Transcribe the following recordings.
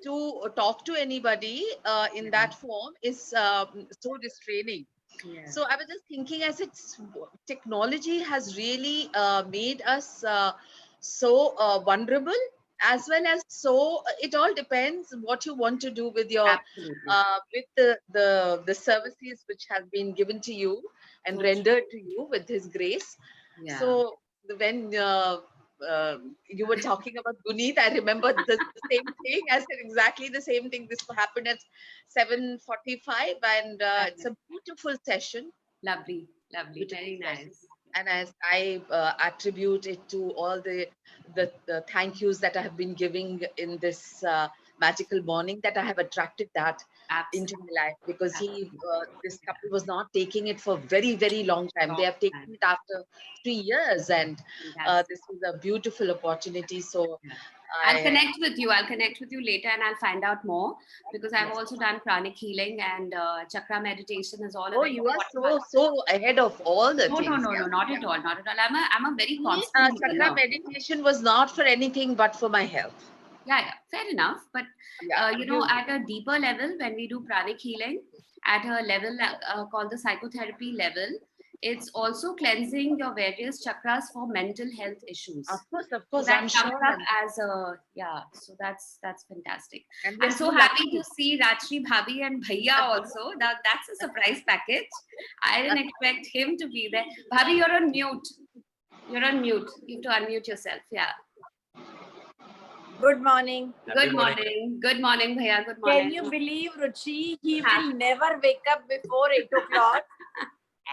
to talk to anybody in that form is so restraining. Yeah. So I was just thinking, as technology has really made us so vulnerable, as well as so it all depends what you want to do with your Absolutely. with the services which have been given to you and So rendered to you with His grace. yeah. So when you were talking about Guneet, I remember the same thing. I said exactly the same thing. This happened at 7:45, and it's a beautiful session. Lovely, lovely, Beautiful very session. nice. And as I attribute it to all the thank yous that I have been giving in this magical morning, that I have attracted that into Absolutely. my life, because this Yeah. couple was not taking it for very, very long time. They Long have taken time. it after 3 years, and Fantastic. this was a beautiful opportunity. So Yeah. I I'll connect with you. I'll connect with you later and I'll find out more, because I've yes. also done pranic healing and chakra meditation is all a Oh, very you are important. so ahead of all the No, things. no, not at all, not at all. I'm a very Me, constant chakra learner. meditation was not for anything but for my health. Yeah, fair enough. But Yeah, at a deeper level, when we do pranic healing at a level called the psychotherapy level, it's also cleansing your various chakras for mental health issues. of So course, that I'm comes sure. up as a So that's fantastic. And I'm we're so so happy lucky. to see Rachri Bhabhi and Bhaiya also. That's a surprise package. I didn't expect him to be there. Bhabhi, you're on mute. You're on mute. You have to unmute yourself. Yeah. Good morning. Good morning. Good morning, Bhaiya. Good morning. Can you believe, Ruchi? He will never wake up before 8 o'clock.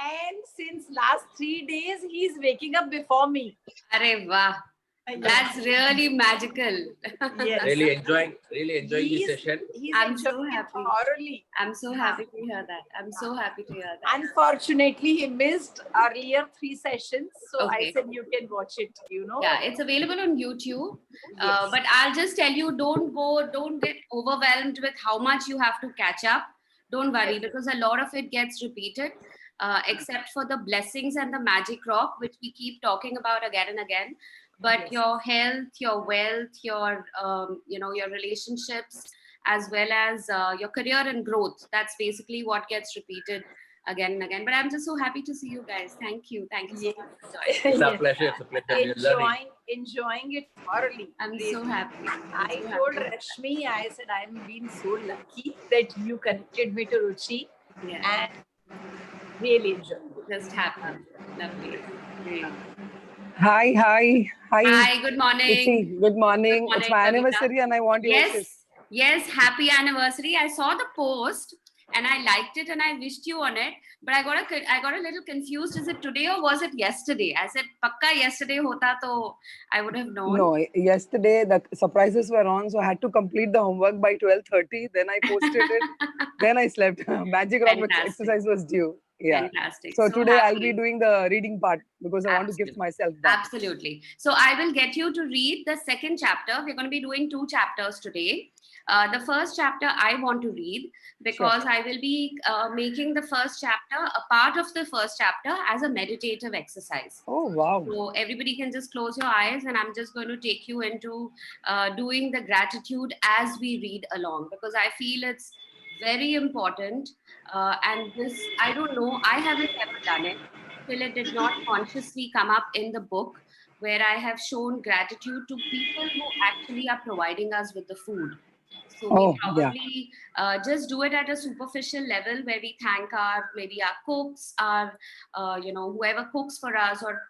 And since last 3 days, he's waking up before me. Arre wah. That's really magical. Yes. Really enjoying this session. I'm so happy. Thoroughly. I'm so happy to hear that. I'm so happy to hear that. Unfortunately, he missed earlier 3 sessions. So Okay. I said you can watch it, Yeah, it's available on YouTube. Yes. But I'll just tell you, don't get overwhelmed with how much you have to catch up. Don't worry, because a lot of it gets repeated, except for the blessings and the magic rock, which we keep talking about again and again. But Yes. your health, your wealth, your your relationships, as well as your career and growth, that's basically what gets repeated again and again. But I'm just so happy to see you guys. Thank you so much for joining. It's a pleasure. It's a pleasure. We're learning. Enjoying it thoroughly. I'm so happy. I told Rashmi, I said, I'm being so lucky that you connected me to Ruchi. Yeah. And really enjoyed it. Just happened. Lovely. Great. Hi. Hi, good morning. Ruchi, good morning. It's my Kavita. anniversary and I want your wishes. Yes, happy anniversary. I saw the post and I liked it and I wished you on it, but I got a little confused. Is it today or was it yesterday? I said pakka yesterday hota to I would have known. No, yesterday the surprises were on, so I had to complete the homework by 12:30. Then I posted it. Then I slept. Magic rock exercise was due. Yeah. Fantastic. So today happy. I'll be doing the reading part because I want to gift myself that. Absolutely. So I will get you to read the second chapter. We're going to be doing 2 chapters today. The first chapter I want to read because I will be making the first chapter, a part of the first chapter, as a meditative exercise. Oh, wow. So everybody can just close your eyes and I'm just going to take you into doing the gratitude as we read along, because I feel it's very important. And this, I don't know, I haven't ever done it till it did not consciously come up in the book, where I have shown gratitude to people who actually are providing us with the food. So we probably just do it at a superficial level, where we thank maybe our cooks, our whoever cooks for us, or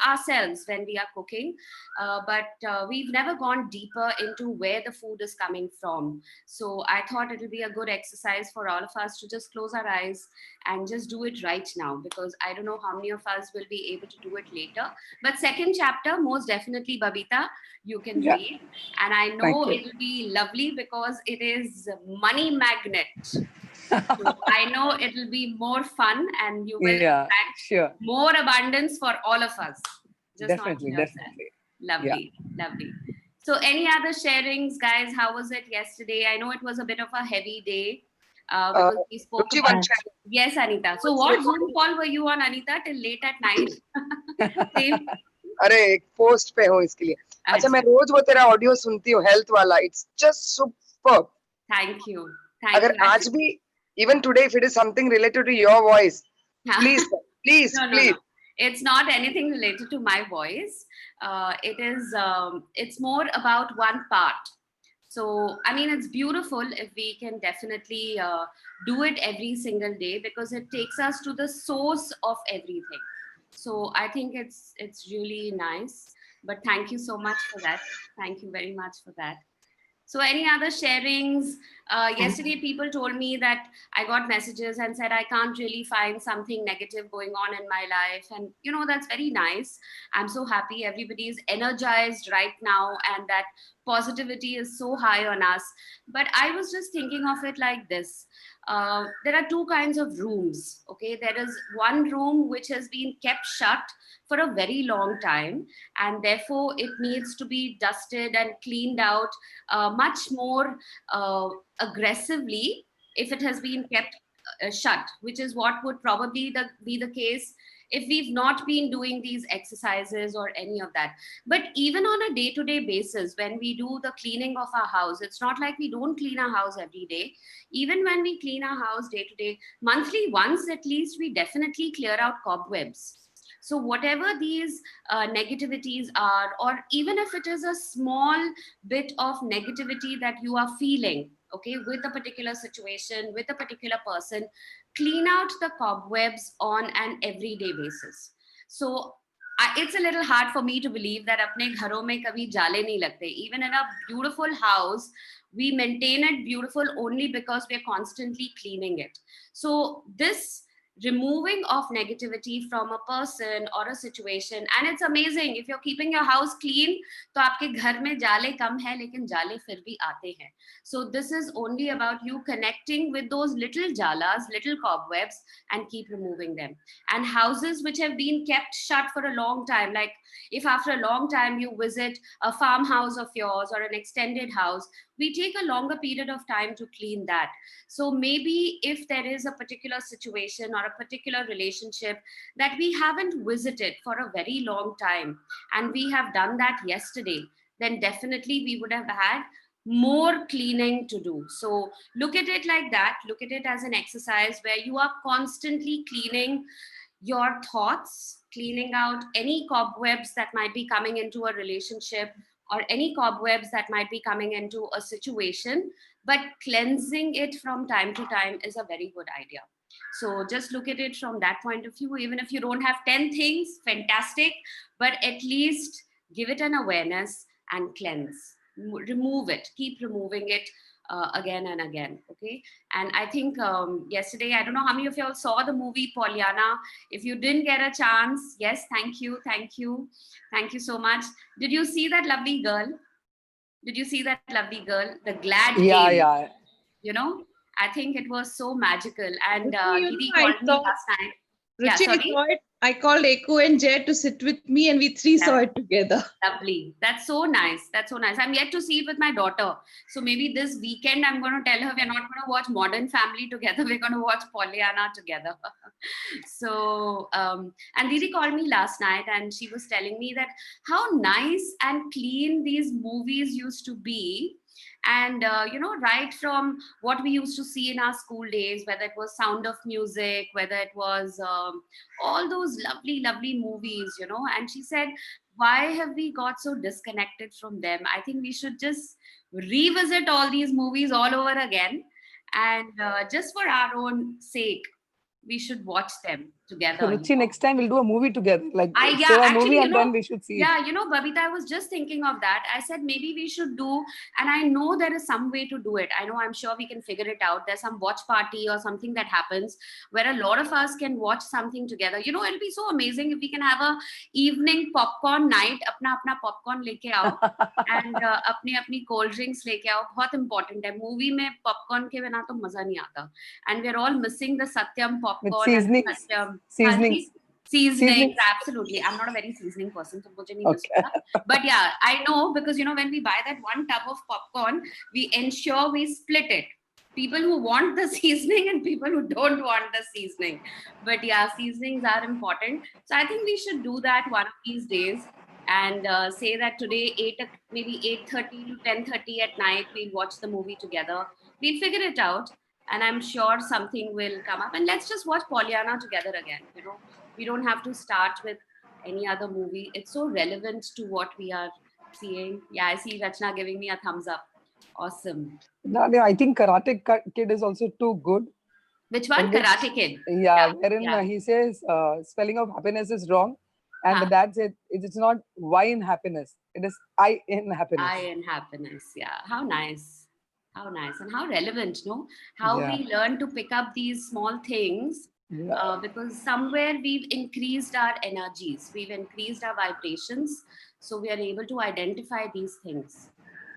ourselves when we are cooking. But we've never gone deeper into where the food is coming from. So I thought it will be a good exercise for all of us to just close our eyes and just do it right now, because I don't know how many of us will be able to do it later. But second chapter, most definitely, Babita, you can read. And I know it will be lovely because it is money magnet. So I know it will be more fun and you will sure. more abundance for all of us. Just definitely. Lovely. So any other sharings, guys? How was it yesterday? I know it was a bit of a heavy day. Because we spoke about... Yes, Anita. So what Zoom call were you on, Anita, till late at night? Same? अरे एक post पे हूँ इसके लिए. अच्छा, मैं रोज वो तेरा ऑडियो सुनती हूँ हेल्थ वाला. It's just superb. Thank you. Thank अगर you. आज भी, even today, if it is something related to your voice, please, please, No, no, please. no. It's not anything related to my voice. It's more about one part. So, I mean, it's beautiful if we can definitely do it every single day, because it takes us to the source of everything. So I think it's really nice. But thank you so much for that. Thank you very much for that. So any other sharings? Yesterday, people told me that I got messages and said I can't really find something negative going on in my life. And, you know, that's very nice. I'm so happy everybody is energized right now and that positivity is so high on us. But I was just thinking of it like this. There are two kinds of rooms. Okay. There is one room which has been kept shut for a very long time, and therefore it needs to be dusted and cleaned out much more aggressively if it has been kept shut, which is what would probably be the case if we've not been doing these exercises or any of that. But even on a day-to-day basis, when we do the cleaning of our house, it's not like we don't clean our house every day. Even when we clean our house day-to-day, monthly once at least, we definitely clear out cobwebs. So whatever these negativities are, or even if it is a small bit of negativity that you are feeling, okay, with a particular situation, with a particular person, clean out the cobwebs on an everyday basis. So it's a little hard for me to believe that apne gharon mein kabhi jale nahi lagte. Even in a beautiful house, we maintain it beautiful only because we're constantly cleaning it. So this removing of negativity from a person or a situation, and it's amazing if you're keeping your house clean, तो आपके घर में जाले कम है लेकिन जाले फिर भी आते हैं. So this is only about you connecting with those little jalas, little cobwebs, and keep removing them. And houses which have been kept shut for a long time, like if after a long time you visit a farmhouse of yours or an extended house, we take a longer period of time to clean that. So maybe if there is a particular situation or a particular relationship that we haven't visited for a very long time, and we have done that yesterday, then definitely we would have had more cleaning to do. So look at it like that. Look at it as an exercise where you are constantly cleaning your thoughts, cleaning out any cobwebs that might be coming into a relationship or any cobwebs that might be coming into a situation, but cleansing it from time to time is a very good idea. So just look at it from that point of view. Even if you don't have 10 things, fantastic, but at least give it an awareness and cleanse. Remove it, keep removing it again and again. Okay. And I think yesterday, I don't know how many of y'all saw the movie Pollyanna. If you didn't get a chance, yes, thank you. Thank you so much. Did you see that lovely girl? Did you see that lovely girl? The glad Yeah, game. yeah. You know, I think it was so magical. And Ruchi, Didi I called me thought, last night. Yeah, Ruchi, I sorry. saw it. I called Echo and Jay to sit with me, and we three saw it together. Lovely. That's so nice. That's so nice. I'm yet to see it with my daughter. So maybe this weekend I'm going to tell her we're not going to watch Modern Family together. We're going to watch Pollyanna together. So, and Didi called me last night and she was telling me that how nice and clean these movies used to be. And, you know, right from what we used to see in our school days, whether it was Sound of Music, whether it was all those lovely, lovely movies, you know. And she said, why have we got so disconnected from them? I think we should just revisit all these movies all over again. And just for our own sake, we should watch them together. Ruchi, next time we'll do a movie together. Like, Yeah, say a actually, movie you and know, then we should see it. yeah, you know, Babita, I was just thinking of that. I said maybe we should do, and I know there is some way to do it. I know, I'm sure we can figure it out. There's some watch party or something that happens where a lot of us can watch something together. You know, it'll be so amazing if we can have a evening popcorn night. Apna popcorn leke aao and apni cold drinks leke aao. Bahut important hai. Movie mein popcorn ke bina to maza nahi aata. And we're all missing the Satyam popcorn. With seasonings. And Satyam. Seasonings. Seasonings, absolutely. I'm not a very seasoning person, so mujhe nahi miss hota. But yeah, I know, because you know, when we buy that one tub of popcorn, we ensure we split it. People who want the seasoning and people who don't want the seasoning. But yeah, seasonings are important. So I think we should do that one of these days. and say that today maybe 8:30 to 10:30 at night we'll watch the movie together. We'll figure it out, and I'm sure something will come up. And let's just watch Pollyanna together again. We don't have to start with any other movie. It's so relevant to what we are seeing. Yeah, I see Rachna giving me a thumbs up. Awesome. No, I think Karate Kid is also too good. Which one? Karate Kid. Yeah, wherein he says spelling of happiness is wrong. And the dad said it's not Y in happiness. It is I in happiness. I in happiness. Yeah. How nice. How nice. And how relevant, no? How we learn to pick up these small things because somewhere we've increased our energies. We've increased our vibrations. So we are able to identify these things.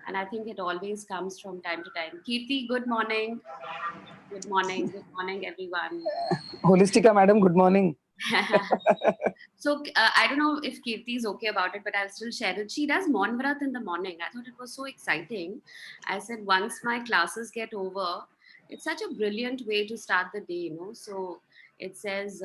And I think it always comes from time to time. Kirti, good morning. Good morning. Good morning, everyone. Holistica, madam, good morning. So I don't know if Kirti is okay about it, but I'll still share it. She does Maun Vrat in the morning. I thought it was so exciting. I said, once my classes get over, it's such a brilliant way to start the day, So it says,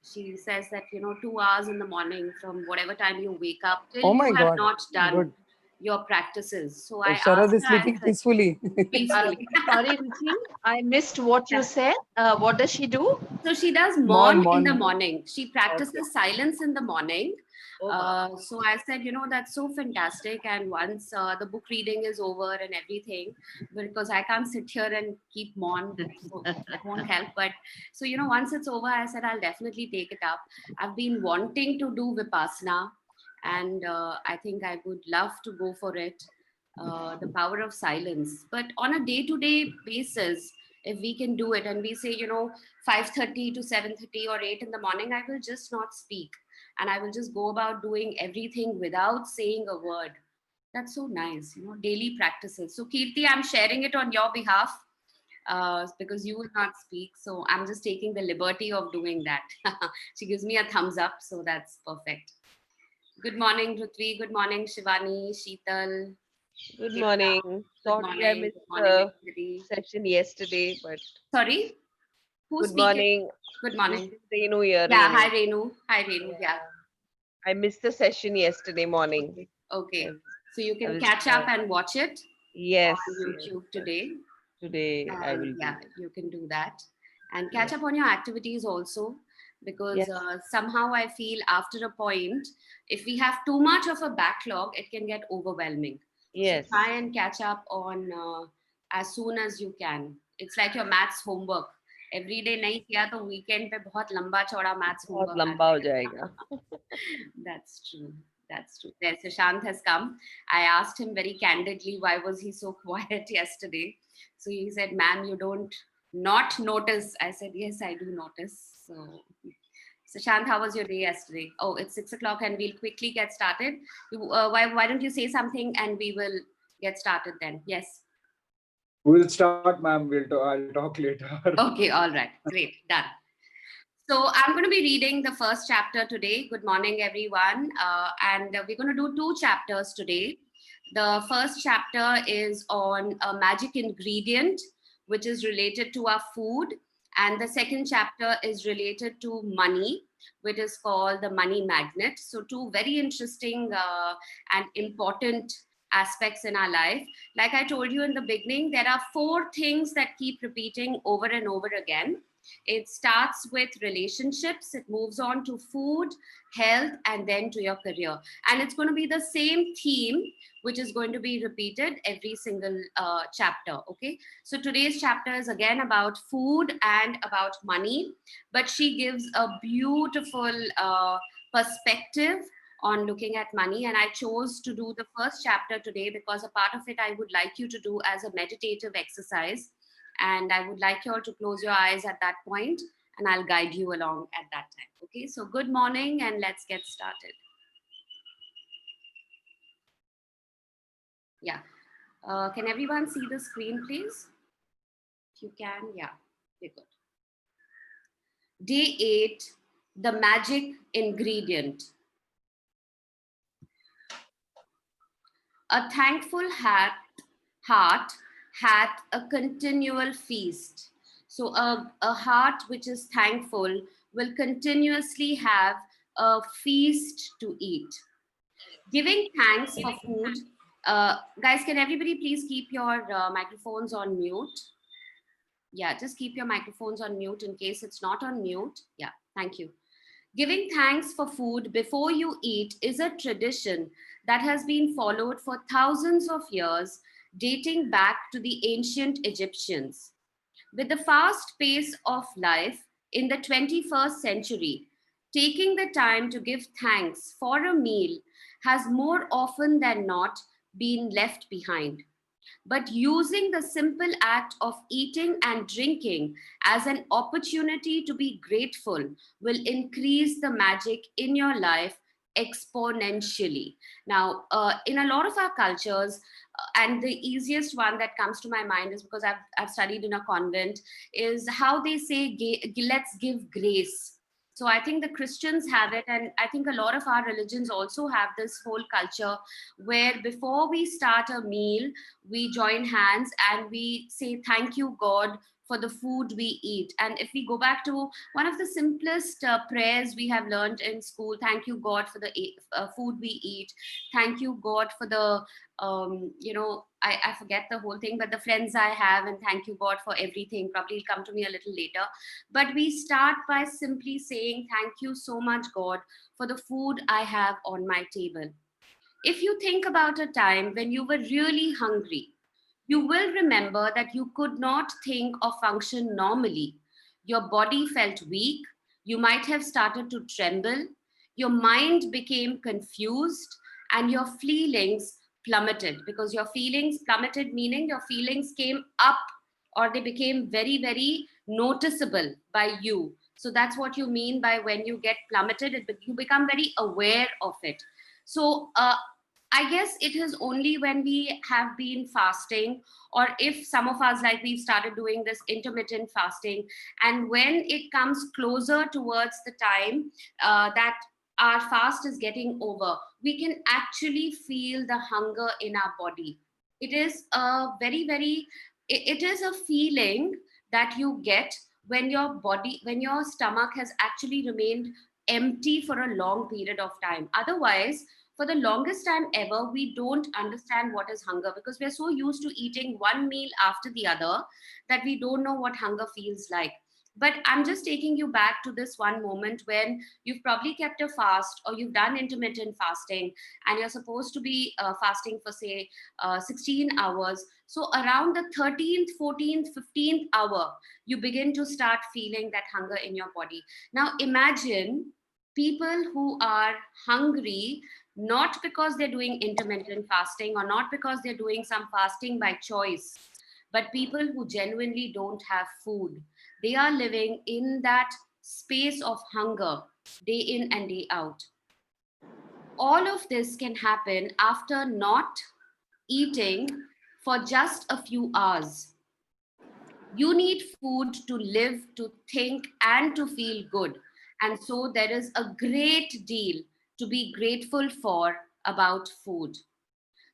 she says that, 2 hours in the morning from whatever time you wake up till you have not done your practices. So I Sharad asked is sleeping peacefully. Peacefully. Sorry, Ruchi, I missed what you said. What does she do? So she does Maun in the morning. She practices silence in the morning. So I said, that's so fantastic. And once the book reading is over and everything, because I can't sit here and keep Maun, so it won't help. But so, once it's over, I said, I'll definitely take it up. I've been wanting to do Vipassana, and I think I would love to go for it. The power of silence. But on a day-to-day basis, if we can do it and we say 5:30 to 7:30 or 8 in the morning, I will just not speak and I will just go about doing everything without saying a word. That's so nice, daily practices. So Kirti, I'm sharing it on your behalf because you will not speak, so I'm just taking the liberty of doing that. She gives me a thumbs up, so that's perfect. Good morning, Ruthvi. Good morning, Shivani, Sheetal. Good morning. Sorry, I missed the session yesterday, but sorry. Who's good morning. Good morning. This is Renu here. Yeah, Renu. hi Renu. Hi Renu. Yeah. I missed the session yesterday morning. Okay. So you can catch up and watch it. Yes. On YouTube today. Today I will. Yeah, you can do that and catch up on your activities also, because somehow I feel after a point, if we have too much of a backlog, it can get overwhelming. Yes. So try and catch up on as soon as you can. It's like your maths homework. Every day नहीं किया तो weekend पे बहुत लंबा चौड़ा maths homework. बहुत लंबा हो जाएगा. That's true. That's true. There, Sushant has come. I asked him very candidly why was he so quiet yesterday. So he said, "Ma'am, you don't not notice." I said, "Yes, I do notice." So, Sushant, how was your day yesterday? Oh, it's 6 o'clock and we'll quickly get started. Why don't you say something and we will get started then? Yes. We'll start, ma'am. I'll talk later. Okay, all right. Great. Done. So I'm going to be reading the first chapter today. Good morning, everyone. And we're going to do 2 chapters today. The first chapter is on a magic ingredient, which is related to our food. And the second chapter is related to money, which is called the money magnet. So 2 very interesting and important aspects in our life. Like I told you in the beginning, there are 4 things that keep repeating over and over again. It starts with relationships, it moves on to food, health, and then to your career. And it's going to be the same theme, which is going to be repeated every single chapter. Okay. So today's chapter is again about food and about money, but she gives a beautiful perspective on looking at money. And I chose to do the first chapter today because a part of it I would like you to do as a meditative exercise. And I would like you all to close your eyes at that point, and I'll guide you along at that time. Okay, so good morning, and let's get started. Yeah. Can everyone see the screen, please? If you can, yeah, very good. Day 8, the magic ingredient. A thankful heart hath a continual feast. So a heart which is thankful will continuously have a feast to eat. Giving thanks for food. Guys, can everybody please keep your microphones on mute? Yeah, just keep your microphones on mute in case it's not on mute. Yeah, thank you. Giving thanks for food before you eat is a tradition that has been followed for thousands of years, dating back to the ancient Egyptians. With the fast pace of life in the 21st century, taking the time to give thanks for a meal has more often than not been left behind. But using the simple act of eating and drinking as an opportunity to be grateful will increase the magic in your life exponentially. Now, in a lot of our cultures, and the easiest one that comes to my mind is because I've studied in a convent, is how they say, let's give grace. So I think the Christians have it, and I think a lot of our religions also have this whole culture where before we start a meal, we join hands and we say, thank you, God, for the food we eat. And if we go back to one of the simplest prayers we have learned in school, thank you, God, for the food we eat. Thank you, God, for the, I forget the whole thing, but the friends I have, and thank you, God, for everything. Probably it'll come to me a little later. But we start by simply saying, thank you so much, God, for the food I have on my table. If you think about a time when you were really hungry, you will remember that you could not think or function normally. Your body felt weak. You might have started to tremble. Your mind became confused and your feelings plummeted, because your feelings plummeted, meaning your feelings came up or they became very, very noticeable by you. So that's what you mean by when you get plummeted, you become very aware of it. So I guess it is only when we have been fasting, or if some of us, like we've started doing this intermittent fasting, and when it comes closer towards the time that our fast is getting over, we can actually feel the hunger in our body. It is a very, very, it is a feeling that you get when your body, when your stomach has actually remained empty for a long period of time. Otherwise, for the longest time ever, we don't understand what is hunger because we're so used to eating one meal after the other that we don't know what hunger feels like. But I'm just taking you back to this one moment when you've probably kept a fast or you've done intermittent fasting and you're supposed to be fasting for, say, 16 hours. So around the 13th, 14th, 15th hour, you begin to start feeling that hunger in your body. Now imagine people who are hungry, not because they're doing intermittent fasting or not because they're doing some fasting by choice, but people who genuinely don't have food. They are living in that space of hunger day in and day out. All of this can happen after not eating for just a few hours. You need food to live, to think, and to feel good. And so there is a great deal to be grateful for about food.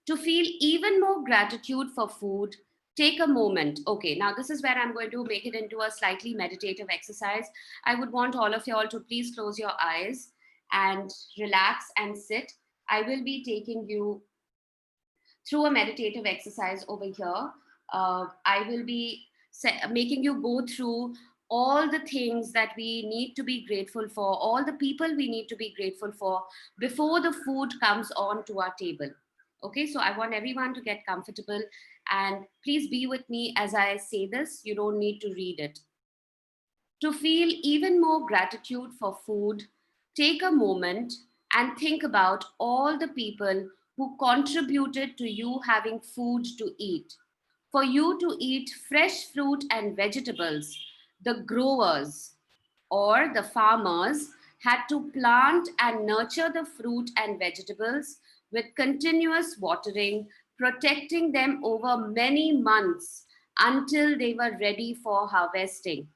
To feel even more gratitude for food, take a moment. Okay, now this is where I'm going to make it into a slightly meditative exercise. I would want all of you all to please close your eyes and relax and sit. I will be taking you through a meditative exercise over here. I will be making you go through all the things that we need to be grateful for, all the people we need to be grateful for before the food comes on to our table. Okay, so I want everyone to get comfortable and please be with me as I say this. You don't need to read it. To feel even more gratitude for food, take a moment and think about all the people who contributed to you having food to eat. For you to eat fresh fruit and vegetables, the growers or the farmers had to plant and nurture the fruit and vegetables with continuous watering, protecting them over many months until they were ready for harvesting.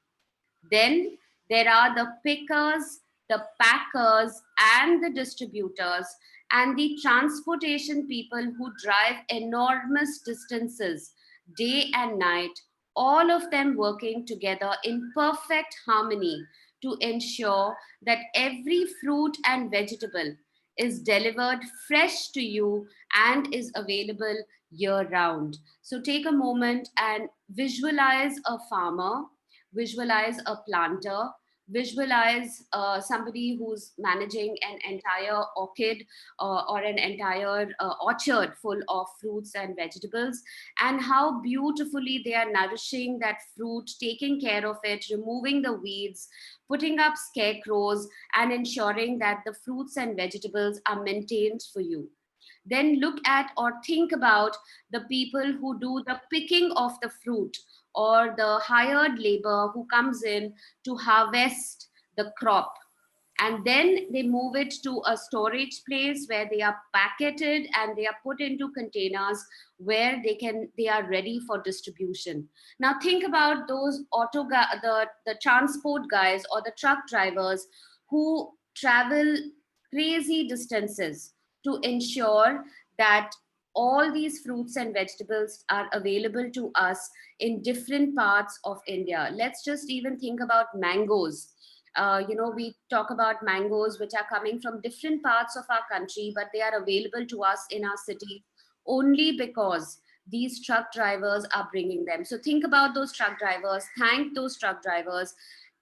Then there are the pickers, the packers, and the distributors, and the transportation people who drive enormous distances day and night, all of them working together in perfect harmony to ensure that every fruit and vegetable, is delivered fresh to you and is available year round. So take a moment and visualize a farmer, visualize a planter, visualize somebody who's managing an entire orchid or an entire orchard full of fruits and vegetables, and how beautifully they are nourishing that fruit, taking care of it, removing the weeds, putting up scarecrows, and ensuring that the fruits and vegetables are maintained for you. Then look at or think about the people who do the picking of the fruit, or the hired labor who comes in to harvest the crop, and then they move it to a storage place where they are packeted and they are put into containers where they are ready for distribution. Now think about those the transport guys or the truck drivers who travel crazy distances to ensure that all these fruits and vegetables are available to us in different parts of India. Let's just even think about mangoes. We talk about mangoes which are coming from different parts of our country, but they are available to us in our city only because these truck drivers are bringing them. So think about those truck drivers, thank those truck drivers,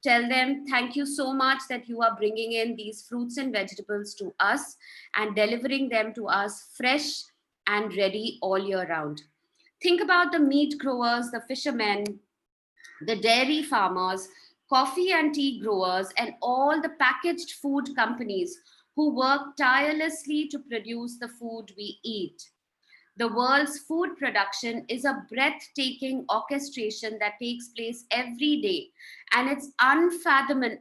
tell them thank you so much that you are bringing in these fruits and vegetables to us and delivering them to us fresh and ready all year round. Think about the meat growers, the fishermen, the dairy farmers, coffee and tea growers, and all the packaged food companies who work tirelessly to produce the food we eat. The world's food production is a breathtaking orchestration that takes place every day, and it's unfathomable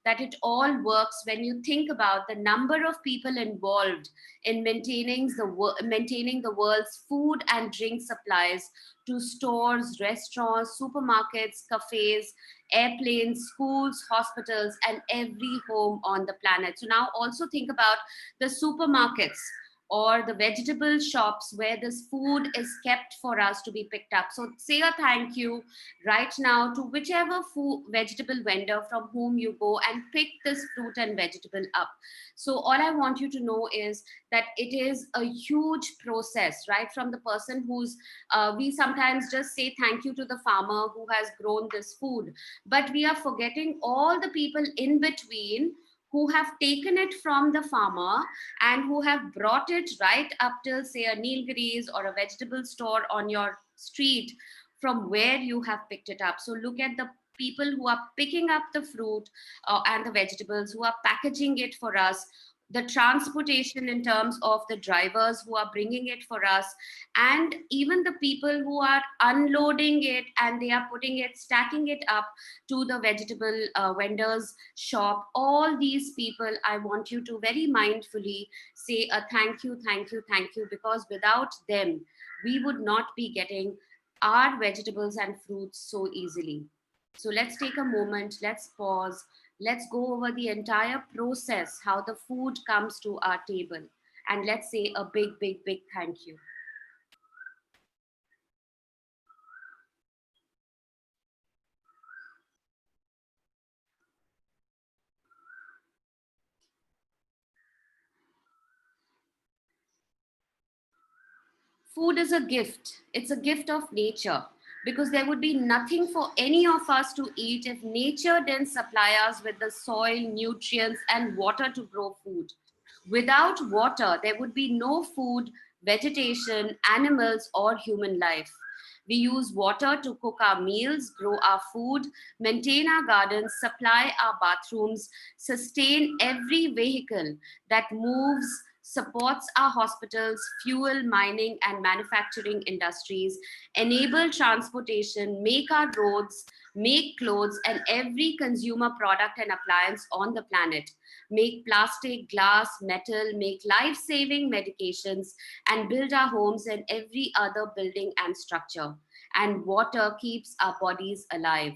that it all works when you think about the number of people involved in maintaining the world's food and drink supplies to stores, restaurants, supermarkets, cafes, airplanes, schools, hospitals, and every home on the planet. So now also think about the supermarkets or the vegetable shops where this food is kept for us to be picked up. So say a thank you right now to whichever vegetable vendor from whom you go and pick this fruit and vegetable up. So all I want you to know is that it is a huge process, right? From the person who's, we sometimes just say thank you to the farmer who has grown this food, but we are forgetting all the people in between who have taken it from the farmer and who have brought it right up till, say, a Nilgiris or a vegetable store on your street from where you have picked it up. So look at the people who are picking up the fruit and the vegetables, who are packaging it for us, the transportation in terms of the drivers who are bringing it for us, and even the people who are unloading it and they are putting it, stacking it up to the vegetable vendors shop. All these people, I want you to very mindfully say a thank you, thank you, thank you, because without them we would not be getting our vegetables and fruits so easily. So let's take a moment, let's pause, let's go over the entire process, how the food comes to our table, and let's say a big, big, big thank you. Food is a gift. It's a gift of nature, because there would be nothing for any of us to eat if nature didn't supply us with the soil, nutrients, and water to grow food. Without water, there would be no food, vegetation, animals, or human life. We use water to cook our meals, grow our food, maintain our gardens, supply our bathrooms, sustain every vehicle that moves, supports our hospitals, fuel, mining, and manufacturing industries, enable transportation, make our roads, make clothes, and every consumer product and appliance on the planet, make plastic, glass, metal, make life-saving medications, and build our homes and every other building and structure. And water keeps our bodies alive.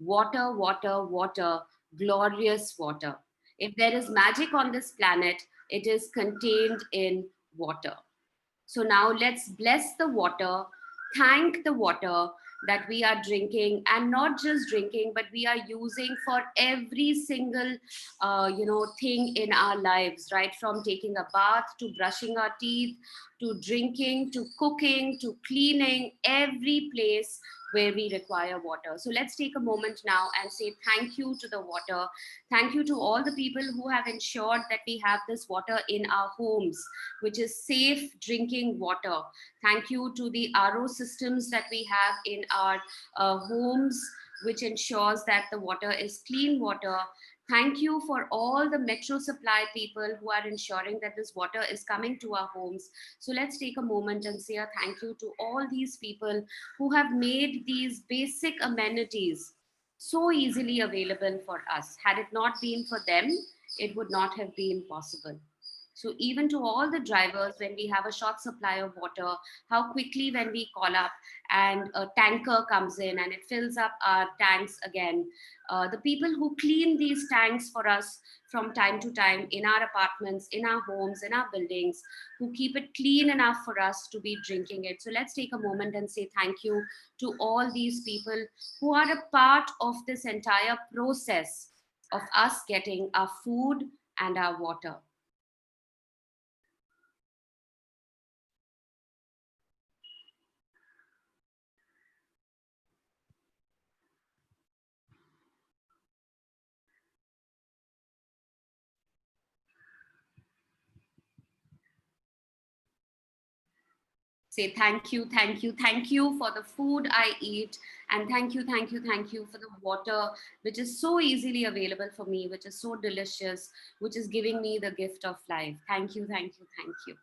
Water, water, water, glorious water. If there is magic on this planet, it is contained in water. So now let's bless the water thank the water that we are drinking, and not just drinking, but we are using for every single thing in our lives, right? From taking a bath to brushing our teeth to drinking to cooking to cleaning, every place where we require water. So let's take a moment now and say thank you to the water. Thank you to all the people who have ensured that we have this water in our homes, which is safe drinking water. Thank you to the RO systems that we have in our homes, which ensures that the water is clean water. Thank you for all the Metro Supply people who are ensuring that this water is coming to our homes. So let's take a moment and say a thank you to all these people who have made these basic amenities so easily available for us. Had it not been for them, it would not have been possible. So even to all the drivers, when we have a short supply of water, how quickly when we call up and a tanker comes in and it fills up our tanks again. The people who clean these tanks for us from time to time in our apartments, in our homes, in our buildings, who keep it clean enough for us to be drinking it. So let's take a moment and say thank you to all these people who are a part of this entire process of us getting our food and our water. Say thank you, thank you, thank you for the food I eat, and thank you, thank you, thank you for the water, which is so easily available for me, which is so delicious, which is giving me the gift of life. Thank you, thank you, thank you.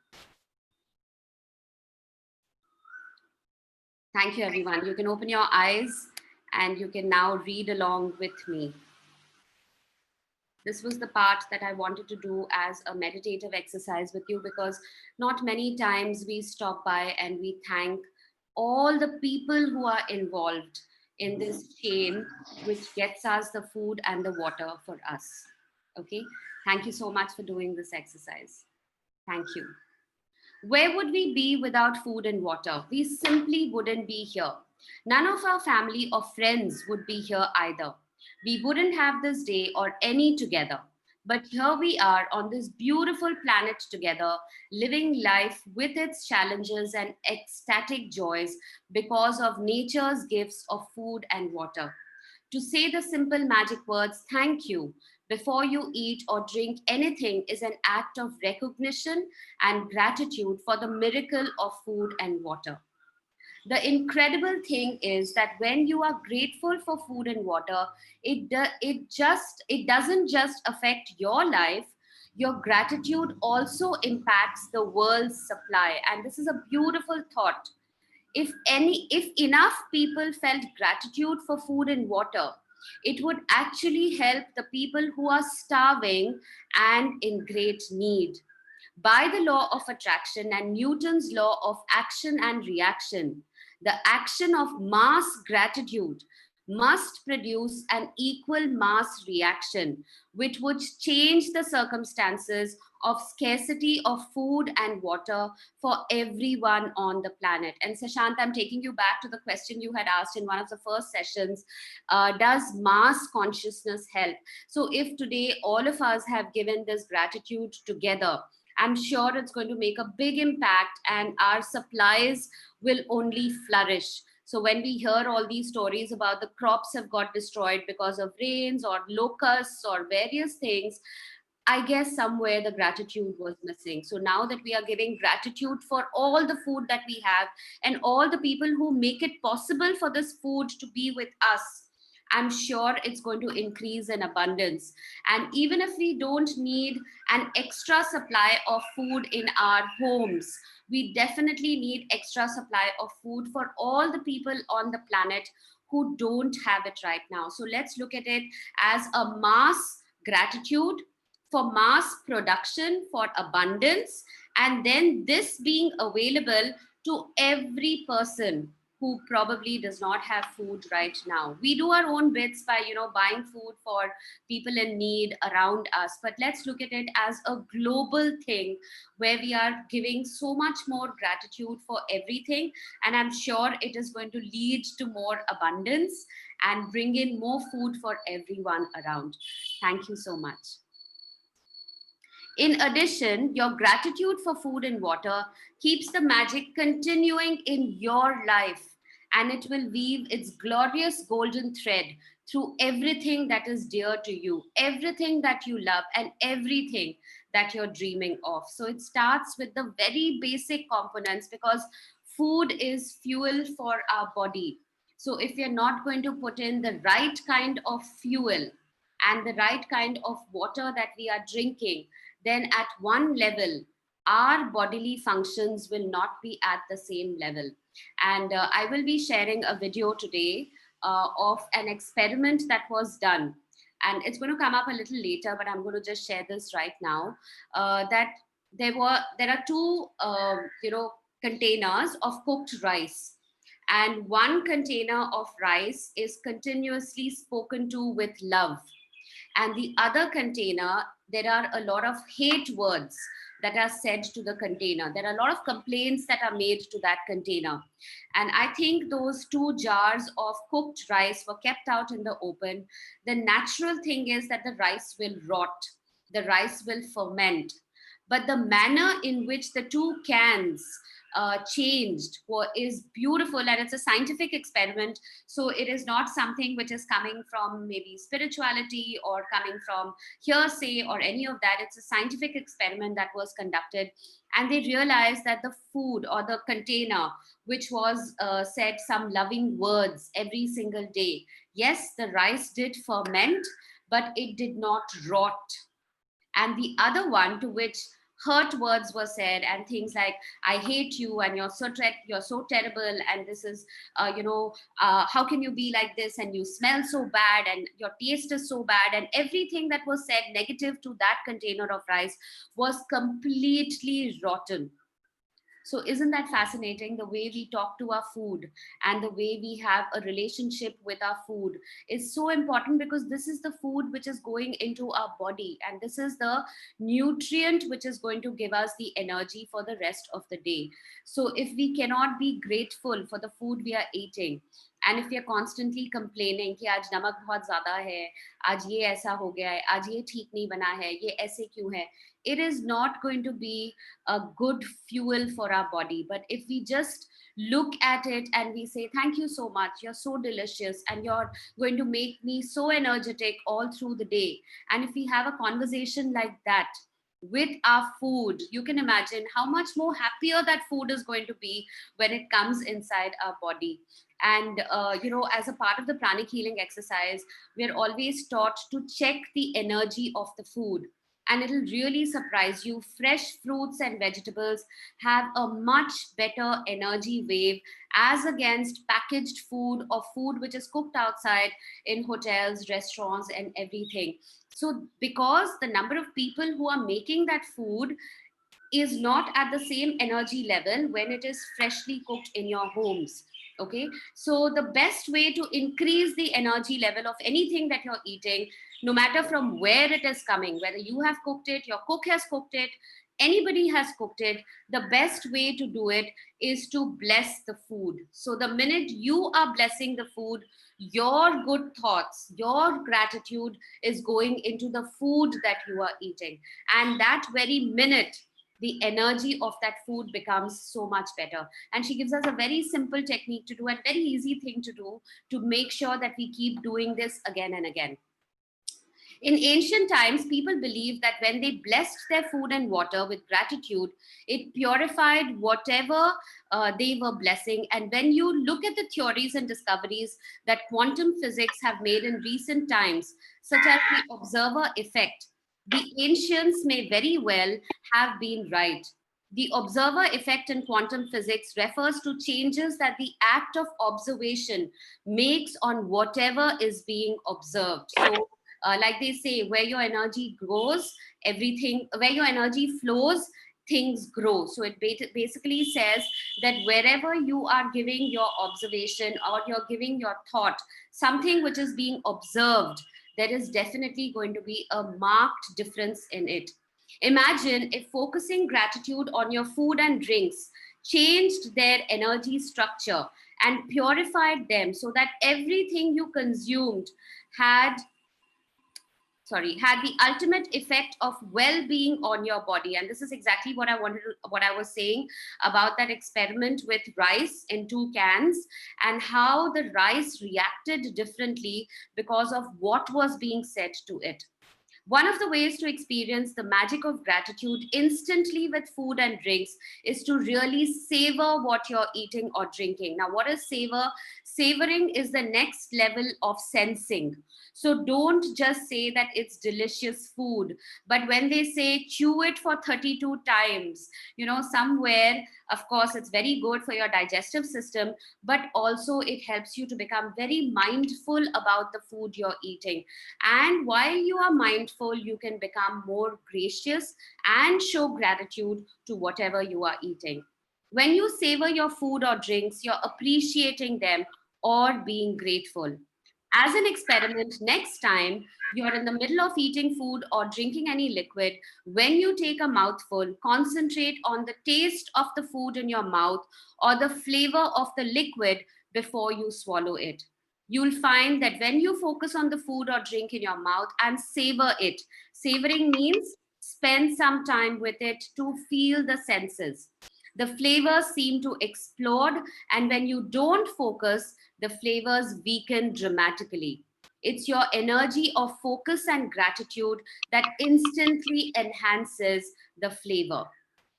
Thank you, everyone. You can open your eyes and you can now read along with me. This was the part that I wanted to do as a meditative exercise with you, because not many times we stop by and we thank all the people who are involved in this chain, which gets us the food and the water for us. Okay. Thank you so much for doing this exercise. Thank you. Where would we be without food and water? We simply wouldn't be here. None of our family or friends would be here either. We wouldn't have this day or any together. But here we are on this beautiful planet together, living life with its challenges and ecstatic joys because of nature's gifts of food and water. To say the simple magic words, thank you, before you eat or drink anything is an act of recognition and gratitude for the miracle of food and water. The incredible thing is that when you are grateful for food and water, it doesn't just affect your life. Your gratitude also impacts the world's supply, and this is a beautiful thought. If enough people felt gratitude for food and water, it would actually help the people who are starving and in great need. By the law of attraction and Newton's law of action and reaction, the action of mass gratitude must produce an equal mass reaction, which would change the circumstances of scarcity of food and water for everyone on the planet. And Sashant, I'm taking you back to the question you had asked in one of the first sessions. Does mass consciousness help? So if today all of us have given this gratitude together, I'm sure it's going to make a big impact and our supplies will only flourish. So when we hear all these stories about the crops have got destroyed because of rains or locusts or various things, I guess somewhere the gratitude was missing. So now that we are giving gratitude for all the food that we have and all the people who make it possible for this food to be with us, I'm sure it's going to increase in abundance. And even if we don't need an extra supply of food in our homes, we definitely need extra supply of food for all the people on the planet who don't have it right now. So let's look at it as a mass gratitude for mass production, for abundance, and then this being available to every person who probably does not have food right now. We do our own bits by, buying food for people in need around us, but let's look at it as a global thing where we are giving so much more gratitude for everything. And I'm sure it is going to lead to more abundance and bring in more food for everyone around. Thank you so much. In addition, your gratitude for food and water keeps the magic continuing in your life, and it will weave its glorious golden thread through everything that is dear to you, everything that you love, and everything that you're dreaming of. So it starts with the very basic components, because food is fuel for our body. So if you're not going to put in the right kind of fuel and the right kind of water that we are drinking, then at one level, our bodily functions will not be at the same level. And I will be sharing a video today of an experiment that was done. And it's going to come up a little later, but I'm going to just share this right now. That there are two, containers of cooked rice. And one container of rice is continuously spoken to with love, and the other container, there are a lot of hate words that are said to the container. There are a lot of complaints that are made to that container. And I think those two jars of cooked rice were kept out in the open. The natural thing is that the rice will rot, the rice will ferment. But the manner in which the two cans changed is beautiful, and it's a scientific experiment. So it is not something which is coming from maybe spirituality or coming from hearsay or any of that. It's a scientific experiment that was conducted, and they realized that the food or the container which was said some loving words every single day, yes, the rice did ferment, but it did not rot. And the other one to which hurt words were said, and things like I hate you, and you're so terrible, and this is how can you be like this, and you smell so bad, and your taste is so bad, and everything that was said negative to that container of rice was completely rotten. So isn't that fascinating? The way we talk to our food and the way we have a relationship with our food is so important, because this is the food which is going into our body, and this is the nutrient which is going to give us the energy for the rest of the day. So if we cannot be grateful for the food we are eating, and if we are constantly complaining कि आज नमक बहुत ज़्यादा है, आज ये ऐसा हो गया है, आज ये ठीक नहीं बना है, ये ऐसे क्यों है, it is not going to be a good fuel for our body. But if we just look at it and we say, thank you so much, you're so delicious, and you're going to make me so energetic all through the day. And if we have a conversation like that with our food, you can imagine how much more happier that food is going to be when it comes inside our body. And as a part of the pranic healing exercise, we're always taught to check the energy of the food, and it'll really surprise you. Fresh fruits and vegetables have a much better energy wave as against packaged food or food which is cooked outside in hotels, restaurants, and everything. So because the number of people who are making that food is not at the same energy level when it is freshly cooked in your homes. Okay, so the best way to increase the energy level of anything that you're eating, no matter from where it is coming, whether you have cooked it, your cook has cooked it, anybody has cooked it, the best way to do it is to bless the food. So the minute you are blessing the food, your good thoughts, your gratitude is going into the food that you are eating, and that very minute the energy of that food becomes so much better. And she gives us a very simple technique to do, and very easy thing to do, to make sure that we keep doing this again and again. In ancient times, people believed that when they blessed their food and water with gratitude, it purified whatever they were blessing. And when you look at the theories and discoveries that quantum physics have made in recent times, such as the observer effect, the ancients may very well have been right. The observer effect in quantum physics refers to changes that the act of observation makes on whatever is being observed. So, like they say, where your energy goes, where your energy flows, things grow. So it basically says that wherever you are giving your observation or you're giving your thought, something which is being observed, there is definitely going to be a marked difference in it. Imagine if focusing gratitude on your food and drinks changed their energy structure and purified them so that everything you consumed had had the ultimate effect of well-being on your body. And this is exactly what I was saying about that experiment with rice in 2 cans, and how the rice reacted differently because of what was being said to it. One of the ways to experience the magic of gratitude instantly with food and drinks is to really savor what you're eating or drinking. Now, what is savor? Savoring is the next level of sensing. So don't just say that it's delicious food, but when they say chew it for 32 times, somewhere, of course, it's very good for your digestive system, but also it helps you to become very mindful about the food you're eating. And while you are mindful, you can become more gracious and show gratitude to whatever you are eating. When you savor your food or drinks, you're appreciating them or being grateful. As an experiment, next time you're in the middle of eating food or drinking any liquid, when you take a mouthful, concentrate on the taste of the food in your mouth or the flavor of the liquid before you swallow it. You'll find that when you focus on the food or drink in your mouth and savor it, savoring means spend some time with it to feel the senses. The flavors seem to explode, and when you don't focus, the flavors weaken dramatically. It's your energy of focus and gratitude that instantly enhances the flavor,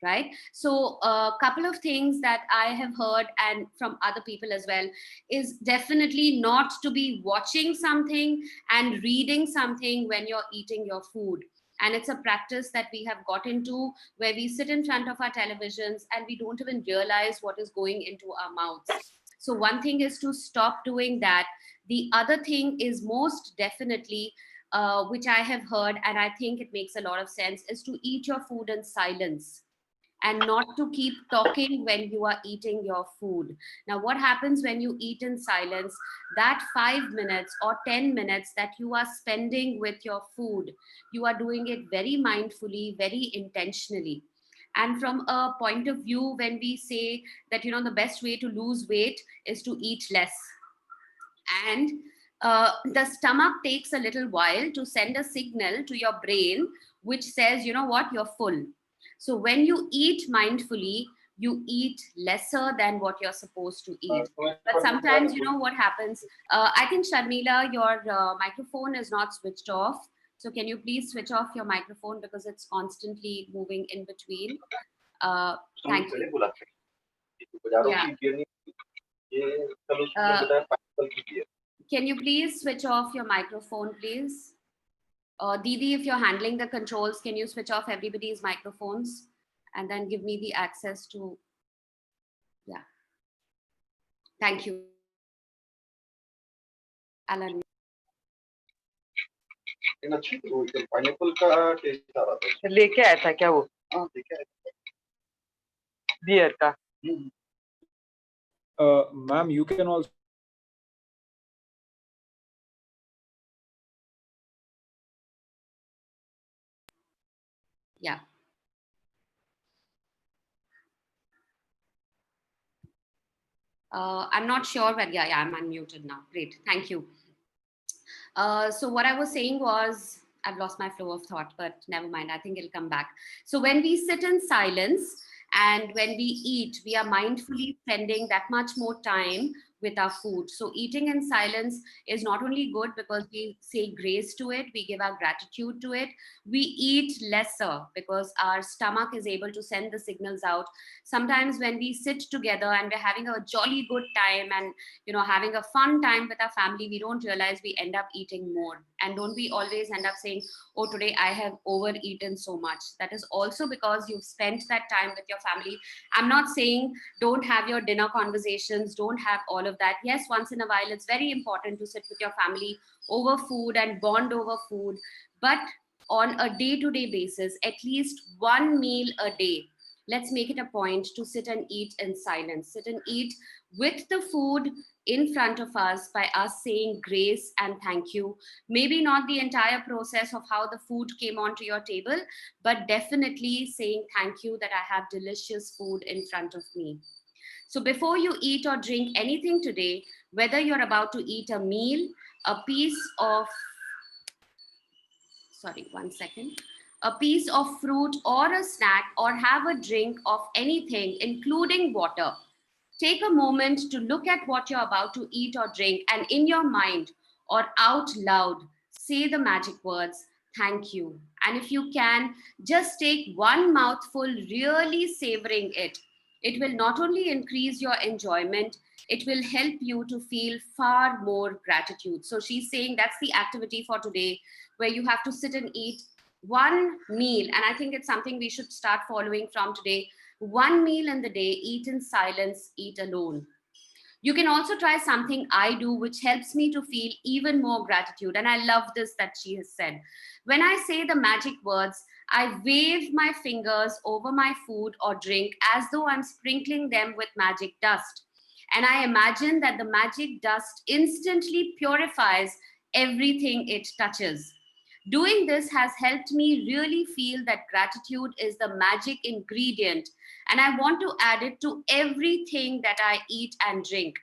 right? So a couple of things that I have heard and from other people as well is definitely not to be watching something and reading something when you're eating your food. And it's a practice that we have got into, where we sit in front of our televisions and we don't even realize what is going into our mouths. So one thing is to stop doing that. The other thing is most definitely, which I have heard, and I think it makes a lot of sense, is to eat your food in silence and not to keep talking when you are eating your food. Now, what happens when you eat in silence? That 5 minutes or 10 minutes that you are spending with your food, you are doing it very mindfully, very intentionally. And from a point of view, when we say that, the best way to lose weight is to eat less. And the stomach takes a little while to send a signal to your brain, which says, what, you're full. So when you eat mindfully, you eat lesser than what you're supposed to eat. But sometimes, what happens? I think, Sharmila, your microphone is not switched off. So can you please switch off your microphone, because it's constantly moving in between. Thank you. Yeah. Can you please switch off your microphone, please? Didi, if you're handling the controls, can you switch off everybody's microphones and then give me the access to, yeah. Thank you. Alan. Pineapple का test आ रहा था, लेके आया था क्या वो beer का? Ma'am, you can also Yeah. I'm not sure, but yeah, I'm unmuted now. Great, thank you. So what I was saying was, I've lost my flow of thought, but never mind, I think it'll come back. So when we sit in silence and when we eat, we are mindfully spending that much more time with our food. So eating in silence is not only good because we say grace to it, we give our gratitude to it, we eat lesser because our stomach is able to send the signals out. Sometimes when we sit together and we're having a jolly good time and having a fun time with our family, we don't realize we end up eating more. And don't we always end up saying, oh, today I have overeaten so much? That is also because you've spent that time with your family. I'm not saying don't have your dinner conversations, don't have all of that. Yes, once in a while, it's very important to sit with your family over food and bond over food. But on a day-to-day basis, at least one meal a day let's make it a point to sit and eat in silence, sit and eat with the food in front of us by us saying grace and thank you. Maybe not the entire process of how the food came onto your table, but definitely saying thank you that I have delicious food in front of me. So before you eat or drink anything today, whether you're about to eat a meal, a piece of, sorry, one second, a piece of fruit or a snack, or have a drink of anything, including water, take a moment to look at what you're about to eat or drink, and in your mind or out loud, say the magic words, thank you. And if you can, just take one mouthful, really savoring it. It will not only increase your enjoyment, it will help you to feel far more gratitude. So she's saying that's the activity for today, where you have to sit and eat one meal. And I think it's something we should start following from today. One meal in the day, eat in silence, eat alone. You can also try something I do, which helps me to feel even more gratitude. And I love this that she has said. When I say the magic words, I wave my fingers over my food or drink as though I'm sprinkling them with magic dust. And I imagine that the magic dust instantly purifies everything it touches. Doing this has helped me really feel that gratitude is the magic ingredient, and I want to add it to everything that I eat and drink.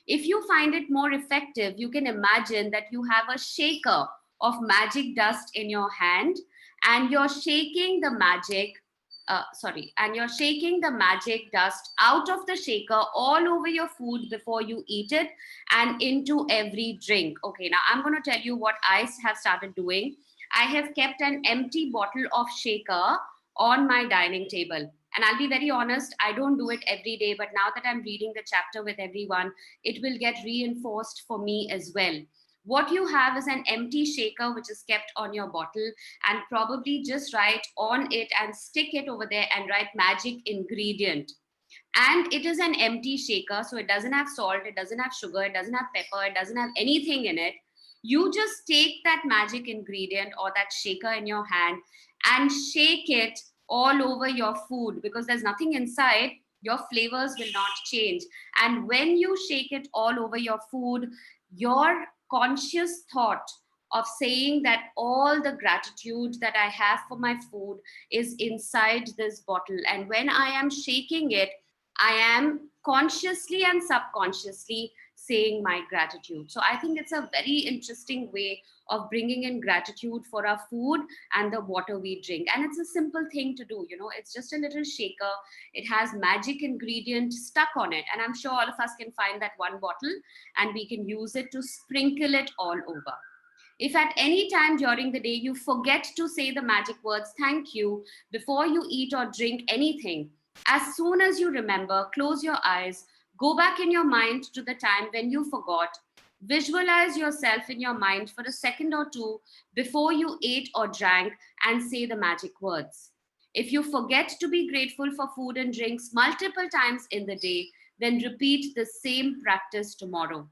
If you find it more effective, you can imagine that you have a shaker of magic dust in your hand, and you're shaking the you're shaking the magic dust out of the shaker all over your food before you eat it and into every drink. Okay, now I'm going to tell you what I have started doing. I have kept an empty bottle of shaker on my dining table. And I'll be very honest, I don't do it every day, but now that I'm reading the chapter with everyone, it will get reinforced for me as well. What you have is an empty shaker which is kept on your bottle, and probably just write on it and stick it over there and write magic ingredient. And it is an empty shaker, so it doesn't have salt, it doesn't have sugar, it doesn't have pepper, it doesn't have anything in it. You just take that magic ingredient or that shaker in your hand and shake it all over your food, because there's nothing inside, your flavors will not change. And when you shake it all over your food, your conscious thought of saying that all the gratitude that I have for my food is inside this bottle, and when I am shaking it, I am consciously and subconsciously saying my gratitude. So I think it's a very interesting way of bringing in gratitude for our food and the water we drink. And it's a simple thing to do, you know, it's just a little shaker. It has magic ingredient stuck on it. And I'm sure all of us can find that one bottle and we can use it to sprinkle it all over. If at any time during the day you forget to say the magic words, thank you, before you eat or drink anything, as soon as you remember, close your eyes, go back in your mind to the time when you forgot, visualize yourself in your mind for a second or two before you ate or drank, and say the magic words. If you forget to be grateful for food and drinks multiple times in the day, then repeat the same practice tomorrow.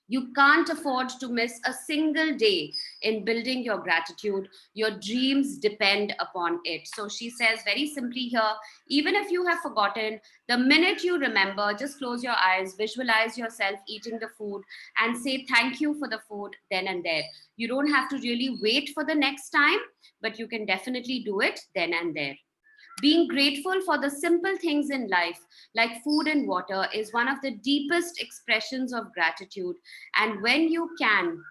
You can't afford to miss a single day in building your gratitude. Your dreams depend upon it. So she says very simply here, even if you have forgotten, the minute you remember, just close your eyes, visualize yourself eating the food, and say thank you for the food then and there. You don't have to really wait for the next time, but you can definitely do it then and there. Being grateful for the simple things in life, like food and water, is one of the deepest expressions of gratitude. And when you can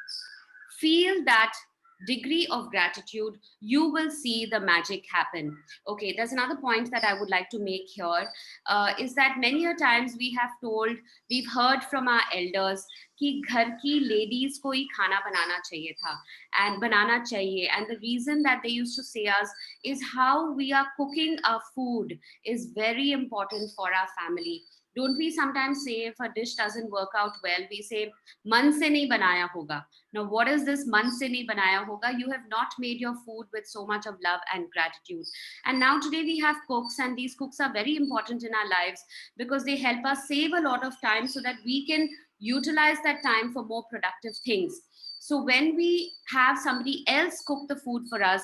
feel that degree of gratitude, you will see the magic happen. Okay, there's another point that I would like to make here, is that many a times we've heard from our elders कि घर की ladies को ही खाना बनाना चाहिए था and banana chahiye. And the reason that they used to say us is how we are cooking our food is very important for our family. Don't we sometimes say if a dish doesn't work out well, we say man se nahi banaya hoga. Now, what is this man se nahi banaya hoga? You have not made your food with so much of love and gratitude. And now today we have cooks, and these cooks are very important in our lives because they help us save a lot of time so that we can utilize that time for more productive things. So when we have somebody else cook the food for us,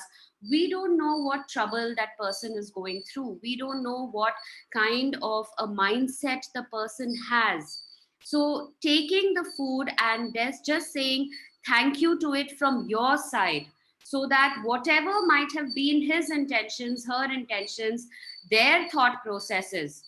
we don't know what trouble that person is going through. We don't know what kind of a mindset the person has. So taking the food and just saying thank you to it from your side, so that whatever might have been his intentions, her intentions, their thought processes,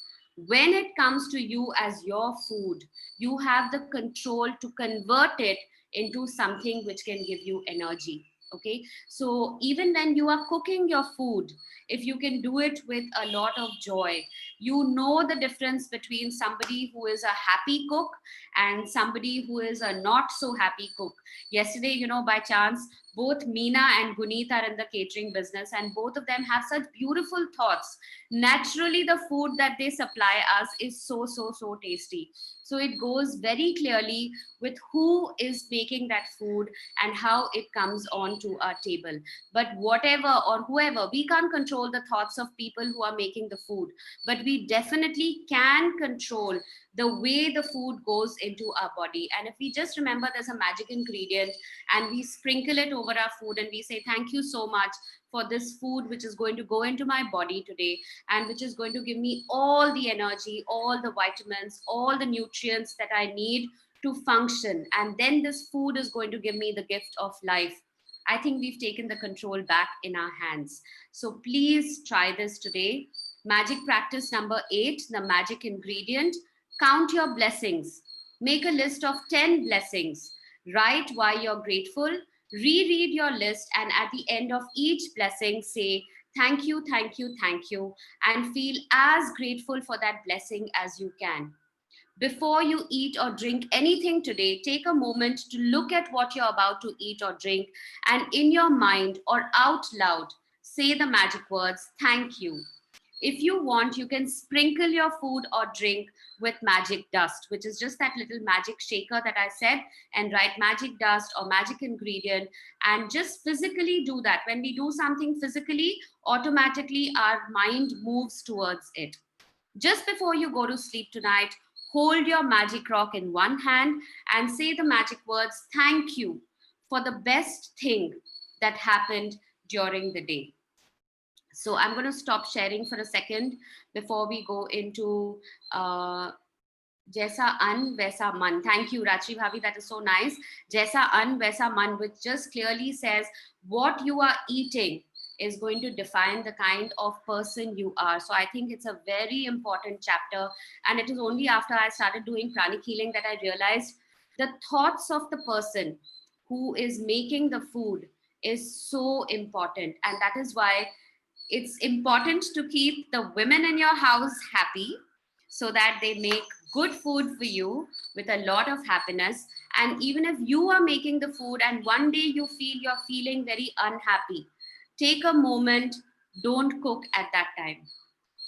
when it comes to you as your food, you have the control to convert it into something which can give you energy. Okay, so even when you are cooking your food, if you can do it with a lot of joy, you know the difference between somebody who is a happy cook and somebody who is a not so happy cook. Yesterday, by chance, both Meena and Guneet are in the catering business, and both of them have such beautiful thoughts. Naturally, the food that they supply us is so, so, so tasty. So it goes very clearly with who is making that food and how it comes onto our table. But whatever or whoever, we can't control the thoughts of people who are making the food, but we definitely can control the way the food goes into our body. And if we just remember there's a magic ingredient and we sprinkle it over our food and we say thank you so much for this food which is going to go into my body today and which is going to give me all the energy, all the vitamins, all the nutrients that I need to function, and then this food is going to give me the gift of life, I think we've taken the control back in our hands. So please try this today. Magic practice number 8, the magic ingredient: count your blessings. Make a list of 10 blessings. Write why you're grateful. Reread your list, and at the end of each blessing, say thank you, thank you, thank you, and feel as grateful for that blessing as you can. Before you eat or drink anything today, take a moment to look at what you're about to eat or drink, and in your mind or out loud, say the magic words, thank you. If you want, you can sprinkle your food or drink with magic dust, which is just that little magic shaker that I said, and write magic dust or magic ingredient, and just physically do that. When we do something physically, automatically our mind moves towards it. Just before you go to sleep tonight, hold your magic rock in one hand and say the magic words, thank you for the best thing that happened during the day. So I'm going to stop sharing for a second before we go into Jaisa An Vaisa Man. Thank you, Rachi Bhavi. That is so nice. Jaisa An Vaisa Man, which just clearly says what you are eating is going to define the kind of person you are. So I think it's a very important chapter. And it is only after I started doing pranic healing that I realized the thoughts of the person who is making the food is so important. And that is why it's important to keep the women in your house happy, so that they make good food for you with a lot of happiness. And even if you are making the food and one day you feel you're feeling very unhappy, take a moment, don't cook at that time,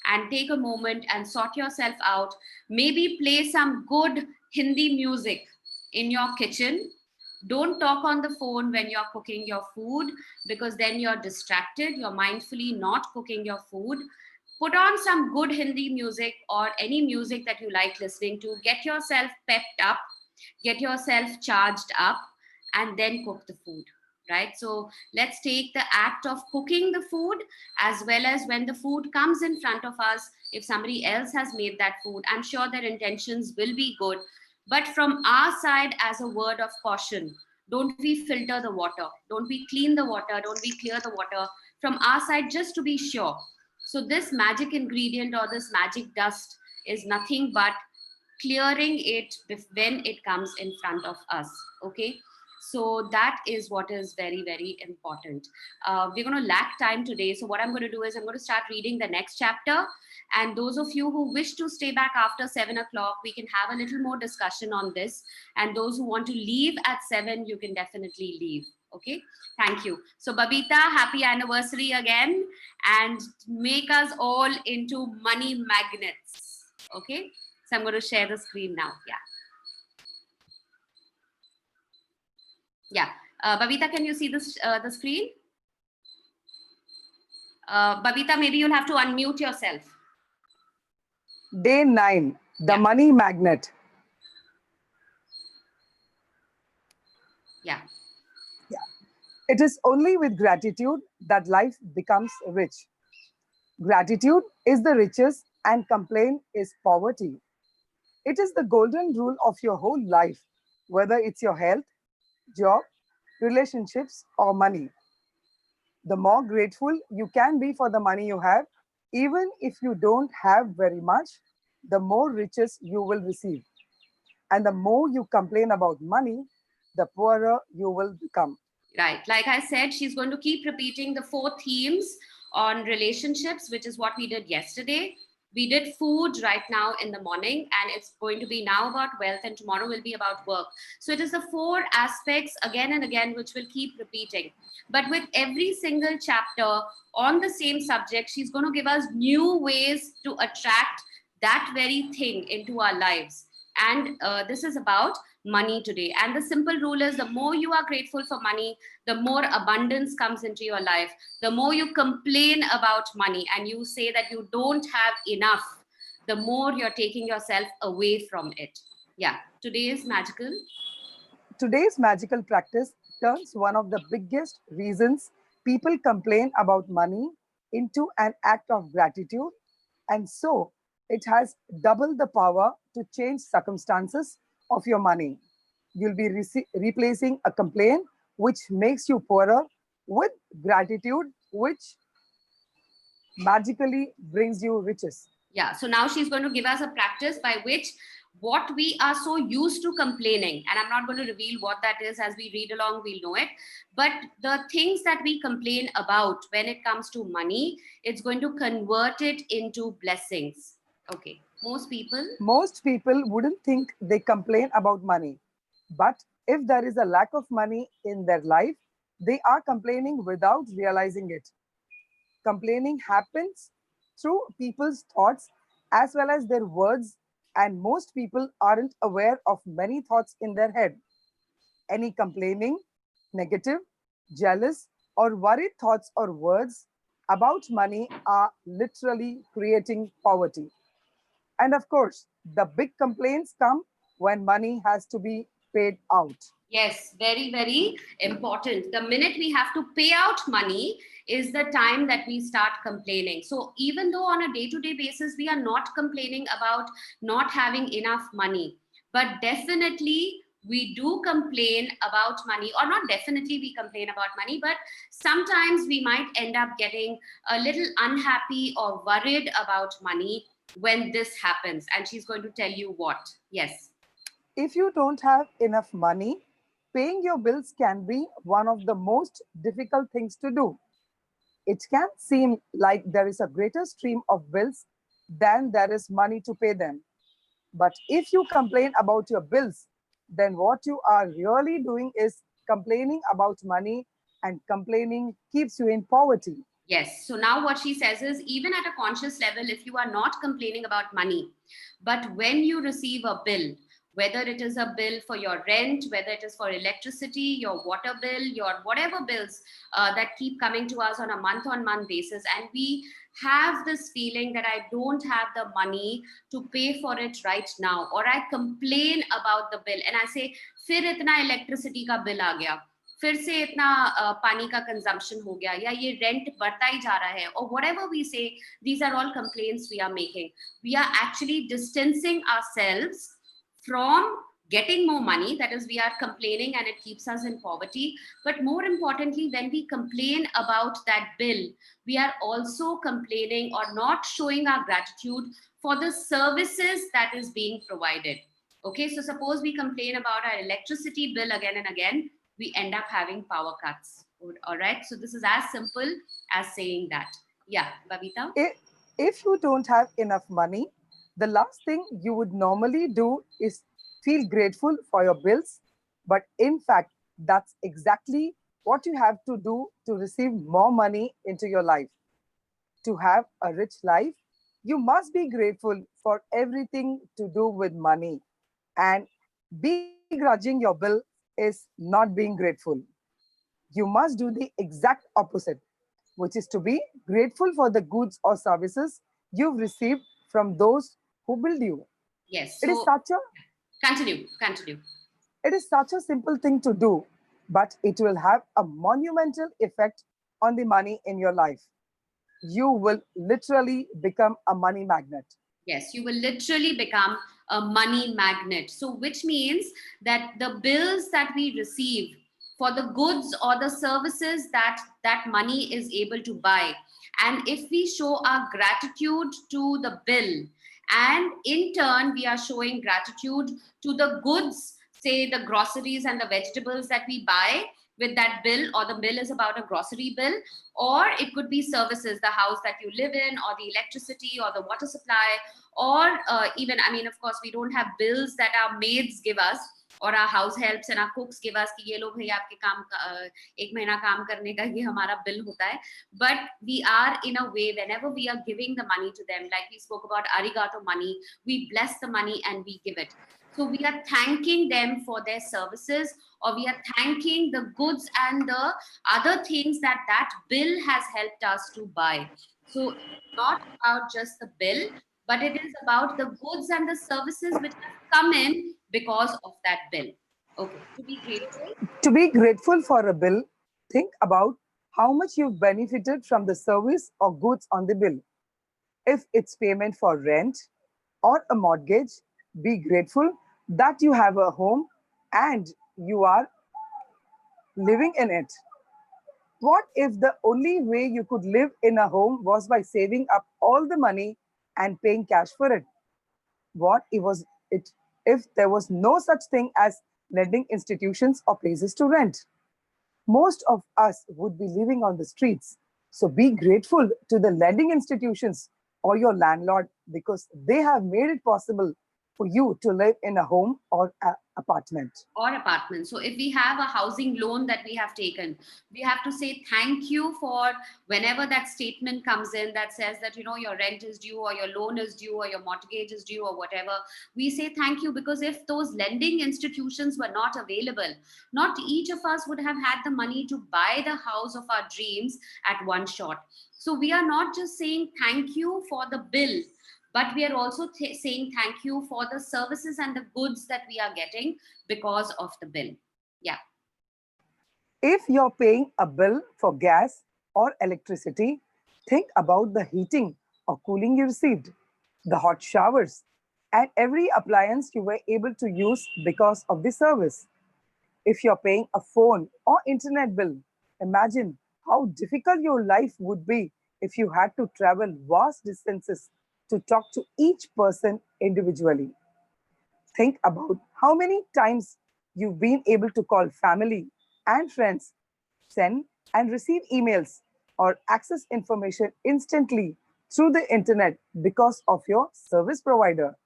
and take a moment and sort yourself out. Maybe play some good Hindi music in your kitchen. Don't talk on the phone when you're cooking your food, because then you're distracted. You're mindfully not cooking your food. Put on some good Hindi music or any music that you like listening to. Get yourself pepped up, get yourself charged up, and then cook the food. Right? So let's take the act of cooking the food, as well as when the food comes in front of us. If somebody else has made that food, I'm sure their intentions will be good. But from our side, as a word of caution, don't we filter the water? Don't we clean the water? Don't we clear the water from our side, just to be sure? So this magic ingredient or this magic dust is nothing but clearing it when it comes in front of us. Okay, so that is what is very, very important. We're going to lack time today, so what I'm going to do is I'm going to start reading the next chapter, and those of you who wish to stay back after 7 o'clock, we can have a little more discussion on this, and those who want to leave at 7, you can definitely leave. Okay, thank you. So Babita, happy anniversary again, and make us all into money magnets. Okay, so I'm going to share the screen now. Yeah. Babita, can you see this the screen? Babita, maybe you'll have to unmute yourself. Day 9, the money magnet. Yeah. It is only with gratitude that life becomes rich. Gratitude is the riches and complaint is poverty. It is the golden rule of your whole life, whether it's your health, job, relationships, or money. The more grateful you can be for the money you have, even if you don't have very much, the more riches you will receive. And the more you complain about money, the poorer you will become. Right. Like I said, she's going to keep repeating the 4 themes on relationships, which is what we did yesterday. We did food right now in the morning, and it's going to be now about wealth, and tomorrow will be about work. So it is the 4 aspects again and again, which will keep repeating. But with every single chapter on the same subject, she's going to give us new ways to attract that very thing into our lives. And this is about money today. And the simple rule is the more you are grateful for money, the more abundance comes into your life. The more you complain about money and you say that you don't have enough, the more you're taking yourself away from it. Yeah, today is magical. Today's magical practice turns one of the biggest reasons people complain about money into an act of gratitude, and so it has double the power to change circumstances of your money. You'll be replacing a complaint which makes you poorer with gratitude, which magically brings you riches. Yeah, so now she's going to give us a practice by which what we are so used to complaining, and I'm not going to reveal what that is. As we read along, we'll know it. But the things that we complain about when it comes to money, it's going to convert it into blessings. Okay, Most people wouldn't think they complain about money. But if there is a lack of money in their life, they are complaining without realizing it. Complaining happens through people's thoughts as well as their words, and most people aren't aware of many thoughts in their head. Any complaining, negative, jealous, or worried thoughts or words about money are literally creating poverty. And of course, the big complaints come when money has to be paid out. Yes, very, very important. The minute we have to pay out money is the time that we start complaining. So even though on a day-to-day basis, we are not complaining about not having enough money, but definitely we do complain about money, or not definitely we complain about money, but sometimes we might end up getting a little unhappy or worried about money when this happens. And she's going to tell you what. Yes. If you don't have enough money, paying your bills can be one of the most difficult things to do. It can seem like there is a greater stream of bills than there is money to pay them. But if you complain about your bills, then what you are really doing is complaining about money, and complaining keeps you in poverty. Yes. So now what she says is, even at a conscious level, if you are not complaining about money, but when you receive a bill, whether it is a bill for your rent, whether it is for electricity, your water bill, your whatever bills that keep coming to us on a month-on-month basis, and we have this feeling that I don't have the money to pay for it right now, or I complain about the bill and I say, फिर इतना electricity का bill आ गया, फिर से इतना पानी का consumption हो गया, या ये रेंट बढ़ता ही जा रहा है, or whatever we say, these are all complaints we are making. We are actually distancing ourselves from getting more money. That is, we are complaining and it keeps us in poverty. But more importantly, when we complain about that bill, we are also complaining or not showing our gratitude for the services that is being provided. Okay, so suppose we complain about our electricity bill again and again, we end up having power cuts. All right, so this is as simple as saying that. Yeah, Babita? If you don't have enough money, the last thing you would normally do is feel grateful for your bills. But in fact, that's exactly what you have to do to receive more money into your life. To have a rich life, you must be grateful for everything to do with money. And begrudging your bill is not being grateful. You must do the exact opposite, which is to be grateful for the goods or services you've received from those who build you. Yes. It is So continue. it is such a simple thing to do. but it will have a monumental effect on the money in your life. You will literally become a money magnet. Yes, you will literally become a money magnet. So, which means that the bills that we receive for the goods or the services that that money is able to buy, and if we show our gratitude to the bill, and in turn we are showing gratitude to the goods, say the groceries and the vegetables that we buy with that bill, or the bill is about a grocery bill, or it could be services, the house that you live in, or the electricity or the water supply, or even, I mean, of course, we don't have bills that our maids give us or our house helps and our cooks give us कि ये लो भैया आपके काम एक महीना काम करने का ये हमारा bill होता है. But we are, in a way, whenever we are giving the money to them, like we spoke about arigato money, we bless the money and we give it. So we are thanking them for their services, or we are thanking the goods and the other things that that bill has helped us to buy. So it's not about just the bill, but it is about the goods and the services which have come in because of that bill. Okay, to be grateful. To be grateful for a bill, think about how much you've benefited from the service or goods on the bill. If it's payment for rent or a mortgage, be grateful that you have a home and you are living in it. What if the only way you could live in a home was by saving up all the money and paying cash for it? What if there was no such thing as lending institutions or places to rent? Most of us would be living on the streets. So be grateful to the lending institutions or your landlord, because they have made it possible for you to live in a home or an apartment. Or apartment. So if we have a housing loan that we have taken, we have to say thank you for whenever that statement comes in that says that, you know, your rent is due or your loan is due or your mortgage is due or whatever. We say thank you, because if those lending institutions were not available, not each of us would have had the money to buy the house of our dreams at one shot. So we are not just saying thank you for the bill, but we are also saying thank you for the services and the goods that we are getting because of the bill. Yeah. If you're paying a bill for gas or electricity, think about the heating or cooling you received, the hot showers, and every appliance you were able to use because of the service. If you're paying a phone or internet bill, imagine how difficult your life would be if you had to travel vast distances to talk to each person individually. Think about how many times you've been able to call family and friends, send and receive emails, or access information instantly through the internet because of your service provider.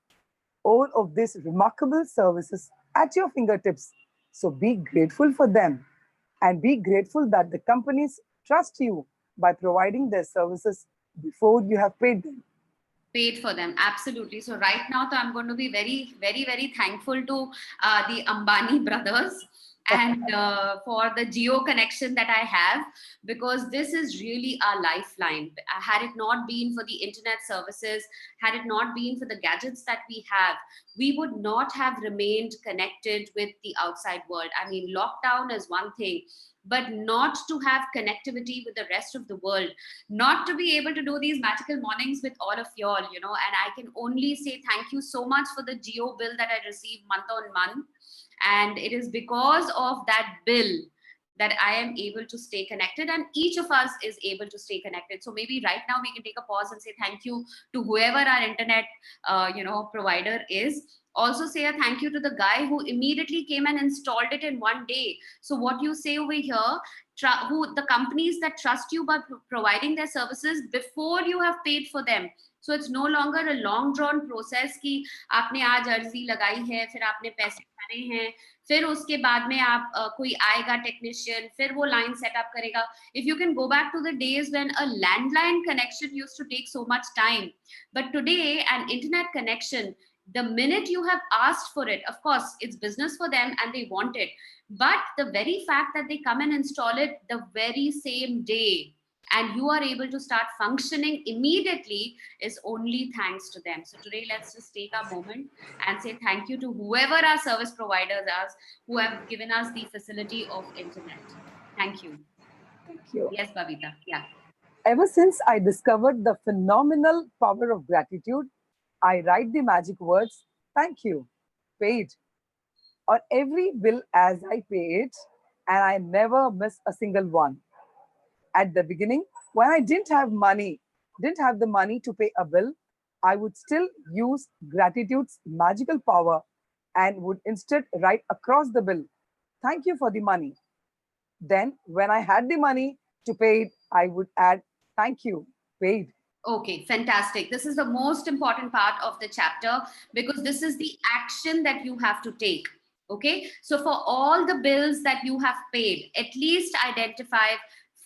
All of these remarkable services at your fingertips. So be grateful for them, and be grateful that the companies trust you by providing their services before you have paid them. Paid for them, absolutely. So right now, so I'm going to be very, very, very thankful to the Ambani brothers and for the geo connection that I have, because this is really our lifeline. Had it not been for the internet services, had it not been for the gadgets that we have, we would not have remained connected with the outside world. I mean, lockdown is one thing, but not to have connectivity with the rest of the world, not to be able to do these magical mornings with all of y'all, you know. And I can only say thank you so much for the geo bill that I receive month on month. And it is because of that bill that I am able to stay connected, and each of us is able to stay connected. So maybe right now we can take a pause and say thank you to whoever our internet, provider is. Also say a thank you to the guy who immediately came and installed it in one day. So what you say over here, who the companies that trust you by providing their services before you have paid for them. So it's no longer a long drawn process कि आपने आज अर्जी लगाई है, फिर आपने पैसे भरे हैं, फिर उसके बाद में आप कोई आएगा टेक्नीशियन, फिर वो लाइन सेटअप करेगा. If you can go back to the days when a landline connection used to take so much time, but today an internet connection, the minute you have asked for it, of course it's business for them and they want it, but the very fact that they come and install it the very same day, and you are able to start functioning immediately is only thanks to them. So today, let's just take a moment and say thank you to whoever our service providers are who have given us the facility of internet. Thank you. Thank you. Yes, Bhavita. Yeah. Ever since I discovered the phenomenal power of gratitude, I write the magic words, thank you, paid, on every bill as I pay it, and I never miss a single one. At the beginning, when I didn't have the money to pay a bill, I would still use gratitude's magical power and would instead write across the bill, thank you for the money. Then, when I had the money to pay it, I would add, thank you, paid. Okay, fantastic. This is the most important part of the chapter because this is the action that you have to take. Okay, so for all the bills that you have paid, at least identify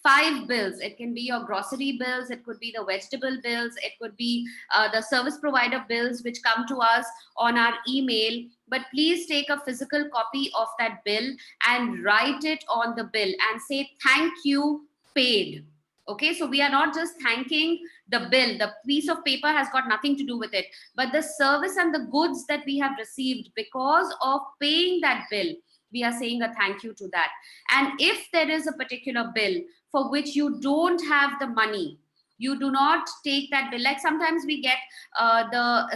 5 bills. It can be your grocery bills, it could be the vegetable bills, it could be the service provider bills which come to us on our email. But please take a physical copy of that bill and write it on the bill and say, thank you, paid. Okay, so we are not just thanking the bill. The piece of paper has got nothing to do with it, but the service and the goods that we have received because of paying that bill, we are saying a thank you to that. And if there is a particular bill for which you don't have the money, you do not take that bill. Like sometimes we get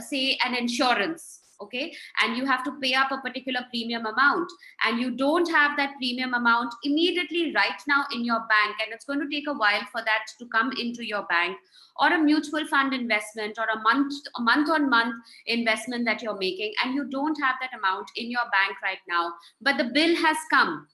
say an insurance, okay, and you have to pay up a particular premium amount, and you don't have that premium amount immediately right now in your bank, and it's going to take a while for that to come into your bank, or a mutual fund investment, or a month on month investment that you're making, and you don't have that amount in your bank right now, but the bill has come.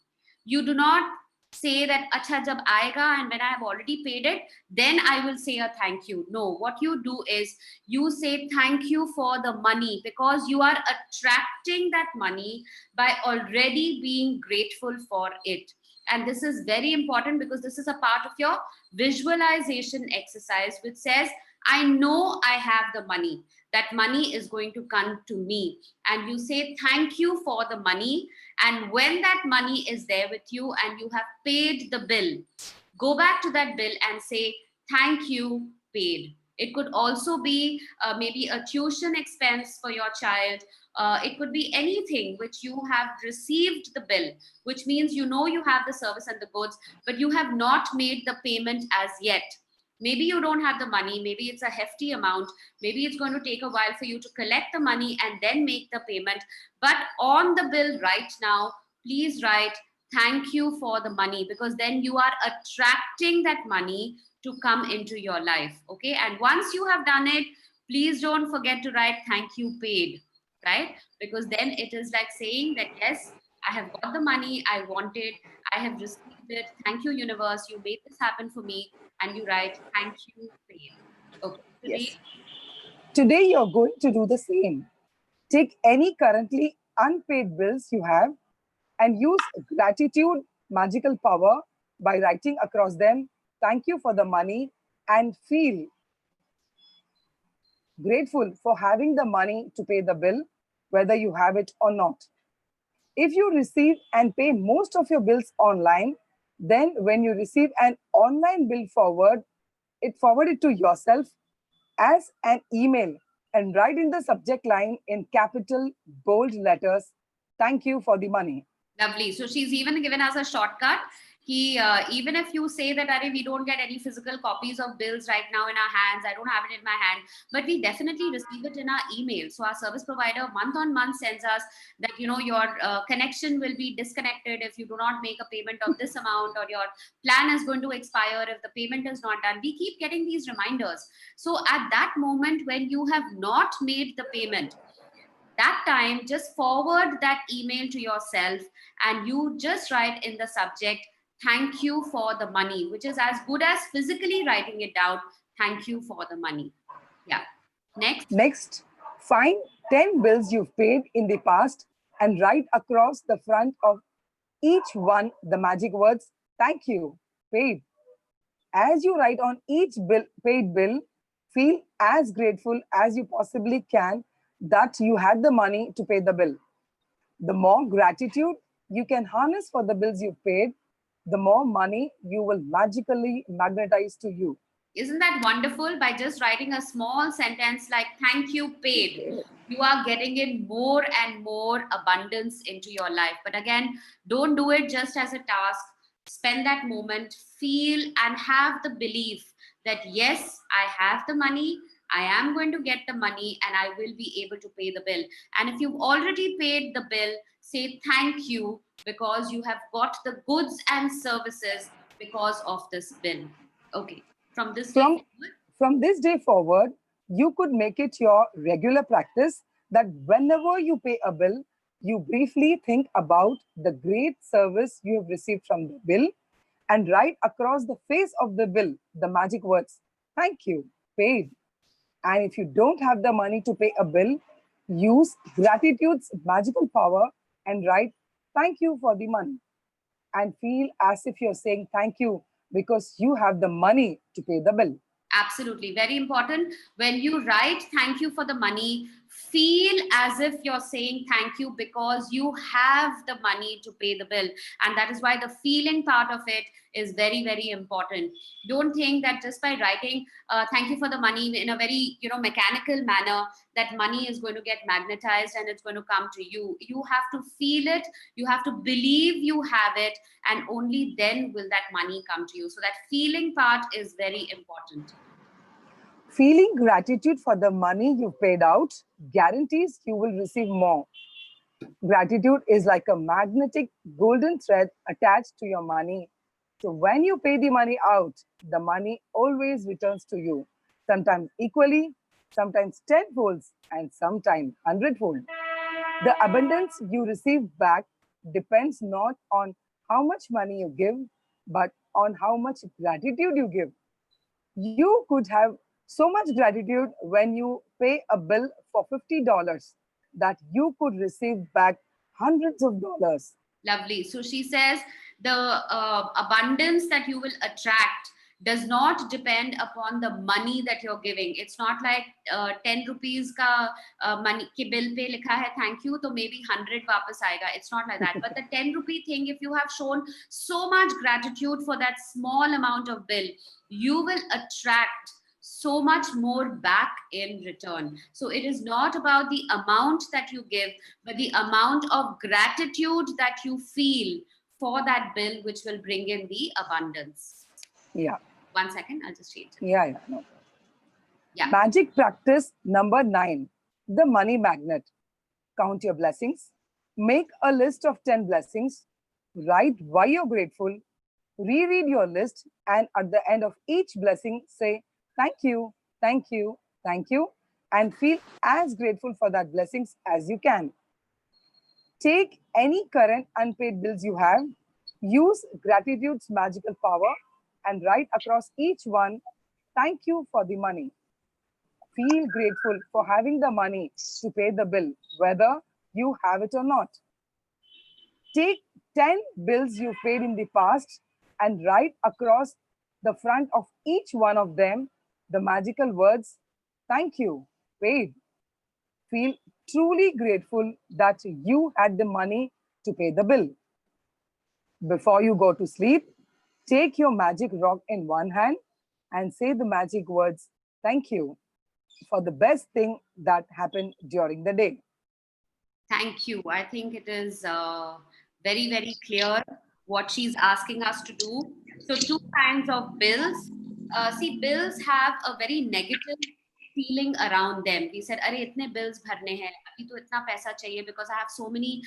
You do not say that acha jab aayega, and when I have already paid it, then I will say a thank you. No, what you do is you say thank you for the money, because you are attracting that money by already being grateful for it. And this is very important because this is a part of your visualization exercise, which says, I know I have the money. That money is going to come to me. And you say thank you for the money. And when that money is there with you and you have paid the bill, go back to that bill and say, thank you, paid. It could also be maybe a tuition expense for your child. It could be anything which you have received the bill, which means you know you have the service and the goods, but you have not made the payment as yet. Maybe you don't have the money, maybe it's a hefty amount, maybe it's going to take a while for you to collect the money and then make the payment. But on the bill right now, please write thank you for the money, because then you are attracting that money to come into your life. Okay, and once you have done it, please don't forget to write thank you, paid, right? Because then it is like saying that, yes, I have got the money I wanted, I have received it, thank you, universe, you made this happen for me. And you write thank you, paid. Okay, today. Yes. Today you're going to do the same. Take any currently unpaid bills you have and use gratitude magical power by writing across them, thank you for the money, and feel grateful for having the money to pay the bill, whether you have it or not. If you receive and pay most of your bills online, then when you receive an online bill forward it to yourself as an email and write in the subject line in capital bold letters, thank you for the money. Lovely. So she's even given us a shortcut. Even if you say that we don't get any physical copies of bills right now in our hands, I don't have it in my hand, but we definitely receive it in our email. So our service provider month on month sends us that, you know, your connection will be disconnected if you do not make a payment of this amount, or your plan is going to expire if the payment is not done. We keep getting these reminders. So at that moment when you have not made the payment, that time just forward that email to yourself and you just write in the subject, thank you for the money, which is as good as physically writing it down, thank you for the money. Yeah. Next, find 10 bills you've paid in the past and write across the front of each one the magic words, thank you, paid. As you write on each paid bill, feel as grateful as you possibly can that you had the money to pay the bill. The more gratitude you can harness for the bills you've paid, the more money you will magically magnetize to you. Isn't that wonderful? By just writing a small sentence like thank you paid, you are getting in more and more abundance into your life. But again, don't do it just as a task. Spend that moment, feel, and have the belief that yes, I have the money, I am going to get the money, and I will be able to pay the bill. And if you've already paid the bill, say thank you, because you have got the goods and services because of this bill. Okay. From this day From, forward, from this day forward, you could make it your regular practice that whenever you pay a bill, you briefly think about the great service you have received from the bill and write across the face of the bill the magic words, thank you, paid. And if you don't have the money to pay a bill, use gratitude's magical power and write, thank you for the money. And feel as if you're saying thank you because you have the money to pay the bill. absolutely very important. When you write thank you for the money, feel as if you're saying thank you because you have the money to pay the bill. And that is why the feeling part of it is very, very important. Don't think that just by writing thank you for the money in a very mechanical manner, that money is going to get magnetized and it's going to come to you. You have to feel it, you have to believe you have it, and only then will that money come to you. So that feeling part is very important. Feeling gratitude for the money you've paid out guarantees you will receive more. Gratitude is like a magnetic golden thread attached to your money. So when you pay the money out, the money always returns to you, sometimes equally, sometimes tenfold, and sometimes hundredfold. The abundance you receive back depends not on how much money you give, but on how much gratitude you give. You could have so much gratitude when you pay a bill for $50 that you could receive back hundreds of dollars. Lovely. So she says the abundance that you will attract does not depend upon the money that you're giving. It's not like 10 rupees ka money ke bill pe likha hai thank you, so maybe 100 wapas aayega. It's not like that. But the 10 rupee thing, if you have shown so much gratitude for that small amount of bill, you will attract so much more back in return. So it is not about the amount that you give, but the amount of gratitude that you feel for that bill, which will bring in the abundance. Yeah. 1 second, I'll just change it. Yeah. No. Yeah. Magic practice number 9, the money magnet. Count your blessings. Make a list of 10 blessings. Write why you're grateful. Reread your list, and at the end of each blessing, say, thank you, thank you, thank you, and feel as grateful for that blessings as you can. Take any current unpaid bills you have, use gratitude's magical power, and write across each one, thank you for the money. Feel grateful for having the money to pay the bill, whether you have it or not. Take 10 bills you paid in the past and write across the front of each one of them the magical words, thank you, paid. Feel truly grateful that you had the money to pay the bill. Before you go to sleep, take your magic rock in one hand and say the magic words, thank you, for the best thing that happened during the day. Thank you. I think it is very, very clear what she's asking us to do. So 2 kinds of bills. See, bills have a very negative feeling around them. We said, "Arey, itne bills bharne hain. Abhi to itna paisa chahiye because I have so many,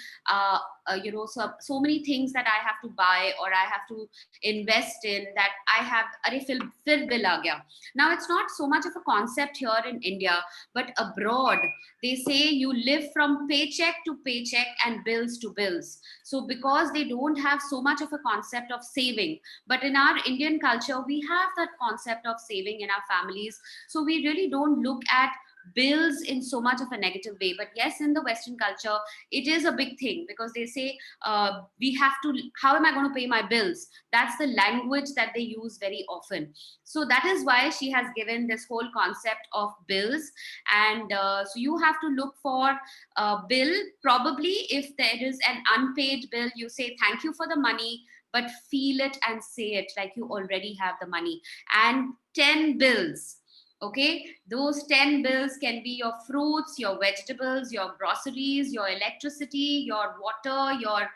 so many things that I have to buy or I have to invest in that I have. Arey, fir bill aa gaya." Now, it's not so much of a concept here in India, but abroad, they say you live from paycheck to paycheck and bills to bills. So because they don't have so much of a concept of saving, but in our Indian culture, we have that concept of saving in our families. So we really don't look at bills in so much of a negative way. But yes, in the Western culture, it is a big thing, because they say, we have to, how am I going to pay my bills? That's the language that they use very often. So that is why she has given this whole concept of bills. And so you have to look for a bill. Probably if there is an unpaid bill, you say thank you for the money, but feel it and say it like you already have the money. And 10 bills. Okay, those 10 bills can be your fruits, your vegetables, your groceries, your electricity, your water, your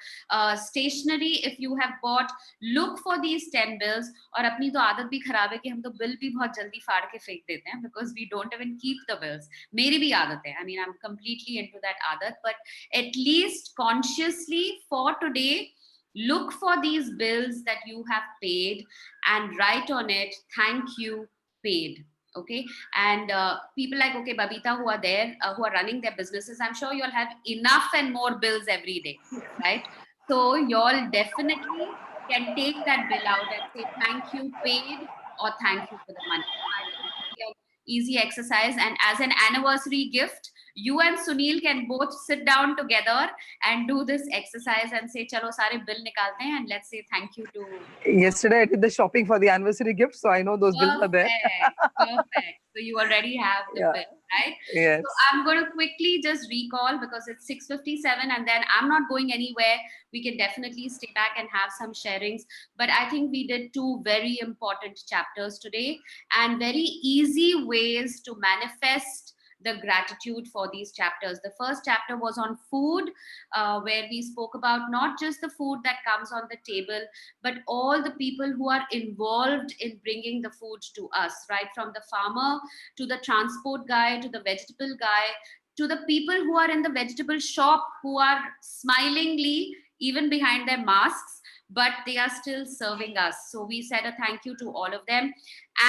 stationery if you have bought. Look for these 10 bills. और अपनी तो आदत भी खराब है कि हम तो बिल भी बहुत जल्दी फाड़ के फेंक देते हैं, because we don't even keep the bills. मेरी भी आदत है. I mean, I'm completely into that आदत, but at least consciously for today, look for these bills that you have paid and write on it, thank you, paid. Okay, and people like, okay, Babita, who are there, who are running their businesses, I'm sure you'll have enough and more bills every day, right? So y'all definitely can take that bill out and say thank you, paid, or thank you for the money. I think it will be an easy exercise, and as an anniversary gift, you and Sunil can both sit down together and do this exercise and say, chalo sare bill nikalte hain and let's say thank you to. Yesterday I did the shopping for the anniversary gift, so I know those bills are there. Perfect. So you already have the Yeah. bill, right? Yes. So I'm going to quickly just recall, because it's 6:57 and then I'm not going anywhere. We can definitely stay back and have some sharings. But I think we did 2 very important chapters today, and very easy ways to manifest the gratitude for these chapters. The first chapter was on food, where we spoke about not just the food that comes on the table, but all the people who are involved in bringing the food to us, right? From the farmer to the transport guy to the vegetable guy to the people who are in the vegetable shop, who are smilingly even behind their masks, but they are still serving us. So we said a thank you to all of them.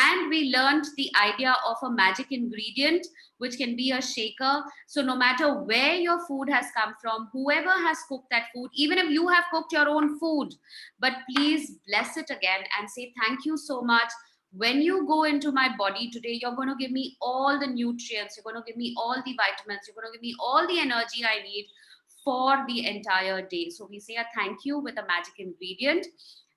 And we learned the idea of a magic ingredient, which can be a shaker. So no matter where your food has come from, whoever has cooked that food, even if you have cooked your own food, but please bless it again and say thank you so much. When you go into my body today, you're going to give me all the nutrients, you're going to give me all the vitamins, you're going to give me all the energy I need for the entire day. So we say a thank you with a magic ingredient.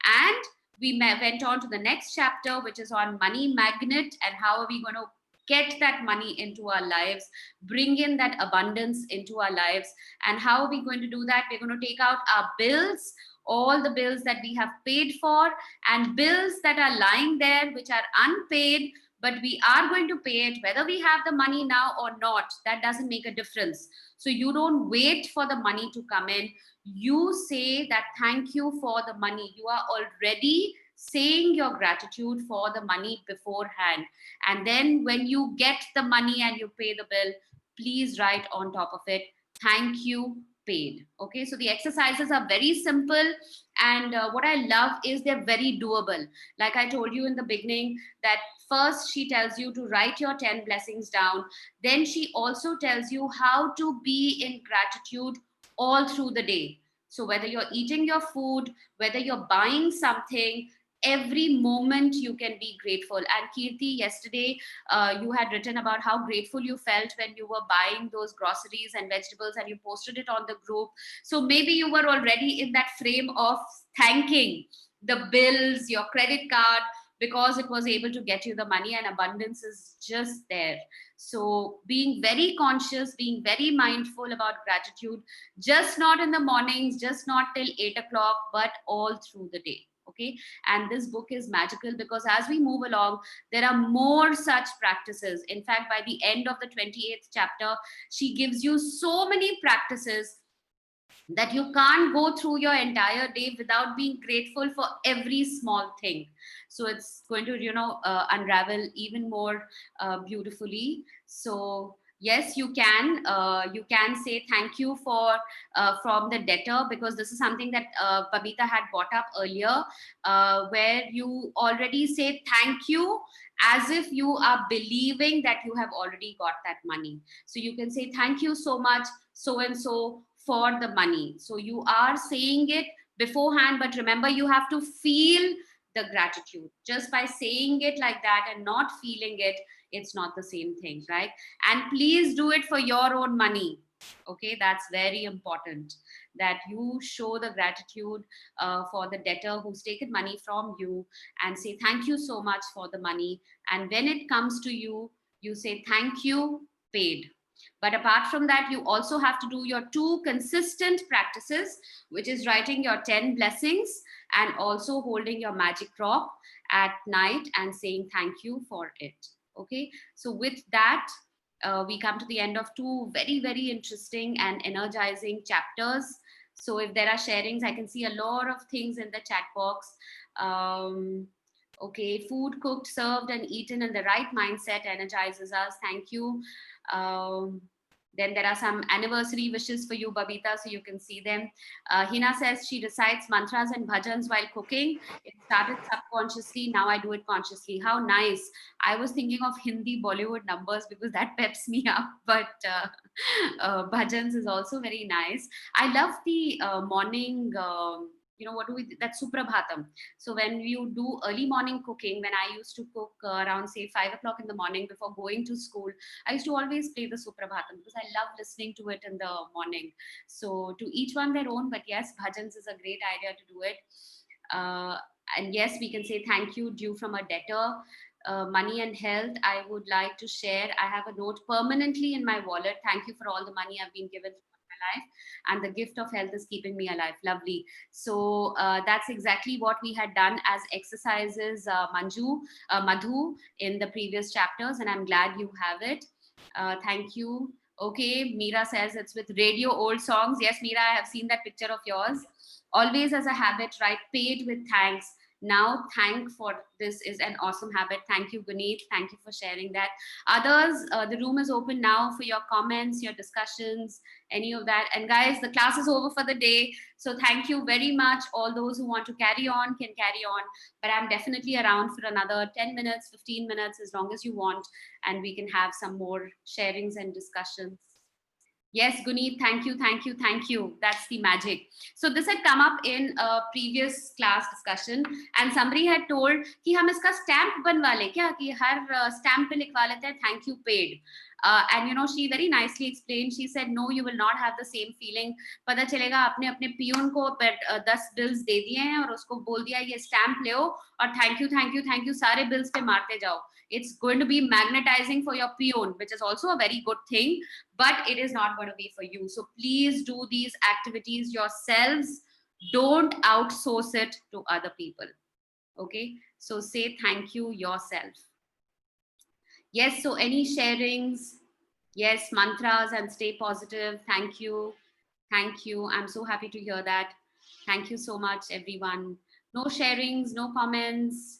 And we went on to the next chapter, which is on money magnet, and how are we going to get that money into our lives, bring in that abundance into our lives. And how are we going to do that? We're going to take out our bills, all the bills that we have paid for, and bills that are lying there which are unpaid, but we are going to pay it whether we have the money now or not. That doesn't make a difference. So you don't wait for the money to come in. You say that thank you for the money. You are already saying your gratitude for the money beforehand. And then when you get the money and you pay the bill, please write on top of it, thank you, paid. Okay, so the exercises are very simple, and what I love is they're very doable. Like I told you in the beginning, that first she tells you to write your 10 blessings down, then she also tells you how to be in gratitude all through the day. So whether you're eating your food, whether you're buying something, every moment you can be grateful. And Kirti, yesterday you had written about how grateful you felt when you were buying those groceries and vegetables, and you posted it on the group. So maybe you were already in that frame of thanking the bills, your credit card, because it was able to get you the money, and abundance is just there. So being very conscious, being very mindful about gratitude, just not in the mornings, just not till 8 o'clock, but all through the day. Okay, and this book is magical, because as we move along, there are more such practices. In fact, by the end of the 28th chapter, she gives you so many practices that you can't go through your entire day without being grateful for every small thing. So it's going to, unravel even more beautifully. So yes, you can say thank you for from the debtor, because this is something that Babita had brought up earlier, where you already say thank you as if you are believing that you have already got that money. So you can say thank you so much, so and so, for the money. So you are saying it beforehand, but remember, you have to feel the gratitude. Just by saying it like that and not feeling it, it's not the same thing, right? And please do it for your own money. Okay, that's very important, that you show the gratitude for the debtor who's taken money from you, and say thank you so much for the money. And when it comes to you, you say thank you, paid. But apart from that, you also have to do your 2 consistent practices, which is writing your 10 blessings and also holding your magic rock at night and saying thank you for it. Okay, so with that, we come to the end of 2 very, very interesting and energizing chapters. So if there are sharings, I can see a lot of things in the chat box. Okay, food cooked, served, and eaten in the right mindset energizes us. Thank you. Then there are some anniversary wishes for you, Babita, so you can see them. Hina says she recites mantras and bhajans while cooking. It started subconsciously, now I do it consciously. How nice. I was thinking of Hindi Bollywood numbers because that peps me up, but bhajans is also very nice. I love the morning, what do we, that Suprabhatam. So when you do early morning cooking, when I used to cook around say 5 o'clock in the morning before going to school, I used to always play the Suprabhatam because I love listening to it in the morning. So to each one their own, but yes, bhajans is a great idea to do it. And yes, we can say thank you due from a debtor. Money and health, I would like to share. I have a note permanently in my wallet. Thank you for all the money I've been given throughout my life, and the gift of health is keeping me alive. Lovely. So that's exactly what we had done as exercises, Madhu, in the previous chapters, and I'm glad you have it. Thank you. Okay, Meera says it's with radio old songs. Yes, Meera, I have seen that picture of yours. Always as a habit, right? Paid with thanks. Now, thank for this is an awesome habit. Thank you, Guneet. Thank you for sharing that. Others, the room is open now for your comments, your discussions, any of that. And guys, the class is over for the day. So thank you very much. All those who want to carry on can carry on. But I'm definitely around for another 10 minutes, 15 minutes, as long as you want. And we can have some more sharings and discussions. Yes, Guneet, thank you, thank you, thank you. That's the magic. So this had come up in a previous class discussion, and somebody had told कि हम इसका stamp बनवा ले क्या कि हर stamp पे लिखवा लेते हैं thank you paid. And she very nicely explained. She said no, you will not have the same feeling. पता चलेगा आपने अपने पियून को 10 bills दे दिए हैं और उसको बोल दिया ये stamp ले आओ और thank you, thank you, thank you सारे bills पे मारते जाओ. It's going to be magnetizing for your peon, which is also a very good thing, but it is not going to be for you. So please do these activities yourselves. Don't outsource it to other people. Okay, so say thank you yourself. Yes, so any sharings? Yes, mantras and stay positive. Thank you. Thank you. I'm so happy to hear that. Thank you so much, everyone. No sharings, no comments.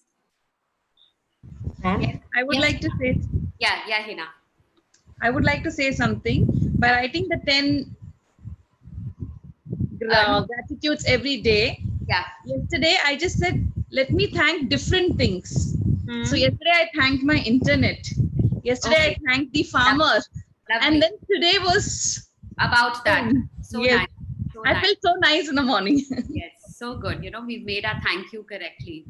Yes. I would like to say. Yeah, Hina. I would like to say something by writing the 10 gratitudes every day. Yeah. Yesterday, I just said, let me thank different things. So yesterday, I thanked my internet. Yesterday, I thanked the farmers. Lovely. And then today was about that. So yes. nice. So I felt so nice in the morning. Yes, so good. We've made our thank you correctly.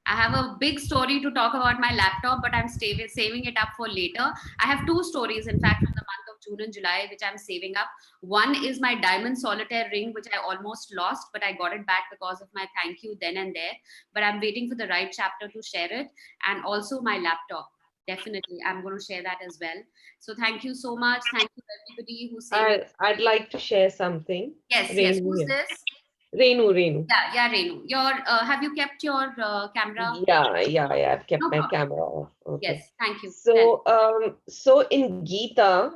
I have a big story to talk about my laptop, but I'm saving it up for later. I have 2 stories, in fact, from the month of June and July, which I'm saving up. One is my diamond solitaire ring, which I almost lost, but I got it back because of my thank you then and there. But I'm waiting for the right chapter to share it. And also my laptop. Definitely, I'm going to share that as well. So thank you so much. Thank you everybody who said. I'd like to share something. Yes, Renu yes. Who's here. this? Renu. Yeah, Renu. Have you kept your camera? Yeah. I've kept my camera off. Okay. Yes, thank you. So in Gita,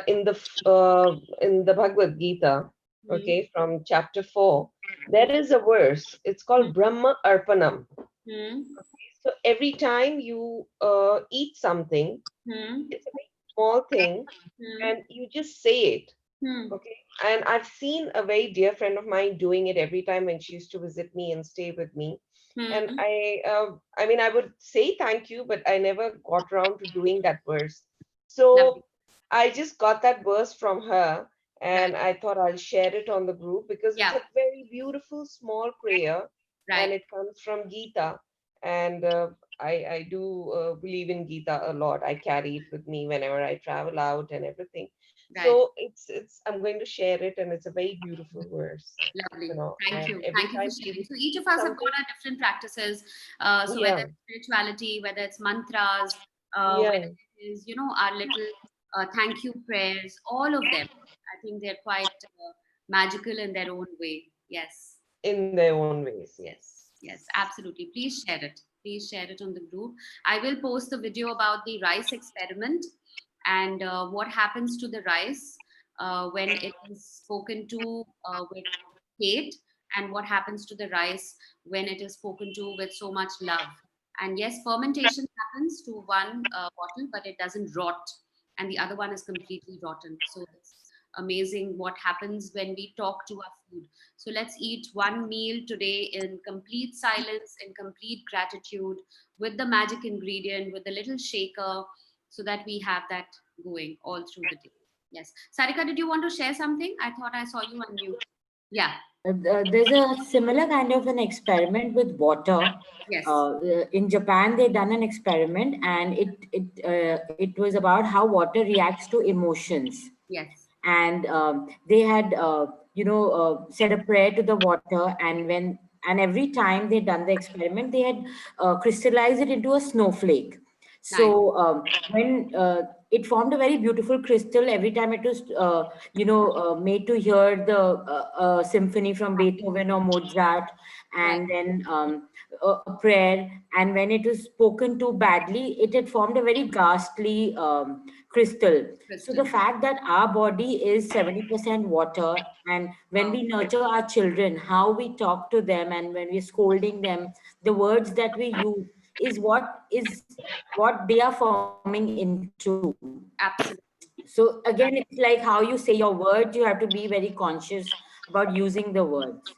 in the Bhagavad Gita, okay, from chapter 4, there is a verse. It's called Brahma Arpanam. Okay, so every time you eat something, it's a very small thing, and you just say it. Okay, and I've seen a very dear friend of mine doing it every time when she used to visit me and stay with me. And I mean, I would say thank you, but I never got around to doing that verse. So I just got that verse from her, and I thought I'll share it on the group because it's a very beautiful small prayer and it comes from Gita. And I do believe in Gita a lot. I carry it with me whenever I travel out and everything. Right. So I'm going to share it, and it's a very beautiful verse. Lovely. You know, Thank and you. every Thank you for time sharing. So each of us have got something, our different practices. So whether yeah, it's spirituality, whether it's mantras, yeah, whether it is, our little thank you prayers, all of them. I think they're quite magical in their own way. Yes. in their own ways. Yes. Yes, yes, absolutely. Please share it. Please share it on the group. I will post the video about the rice experiment and what happens to the rice when it is spoken to with hate, and what happens to the rice when it is spoken to with so much love. And yes, fermentation happens to one bottle, but it doesn't rot, and the other one is completely rotten. So it's amazing what happens when we talk to our food. So let's eat one meal today in complete silence, in complete gratitude, with the magic ingredient, with the little shaker, so that we have that going all through the day. Yes. Sarika, did you want to share something? I thought I saw you unmute. Yeah. There's a similar kind of an experiment with water. Yes. In Japan, they done an experiment, and it was about how water reacts to emotions. Yes. And they had said a prayer to the water, and every time they done the experiment, they had crystallized it into a snowflake. Nice. So when it formed a very beautiful crystal every time it was made to hear the symphony from Beethoven or Mozart, Right. and then a prayer, and when it was spoken to badly, it had formed a very ghastly crystal. So the Crystal. fact that our body is 70% water, and when Wow. we nurture our children, how we talk to them, and when we're scolding them, the words that we use is what they are forming into. Absolutely. So again, it's like how you say your words. You have to be very conscious about using the words.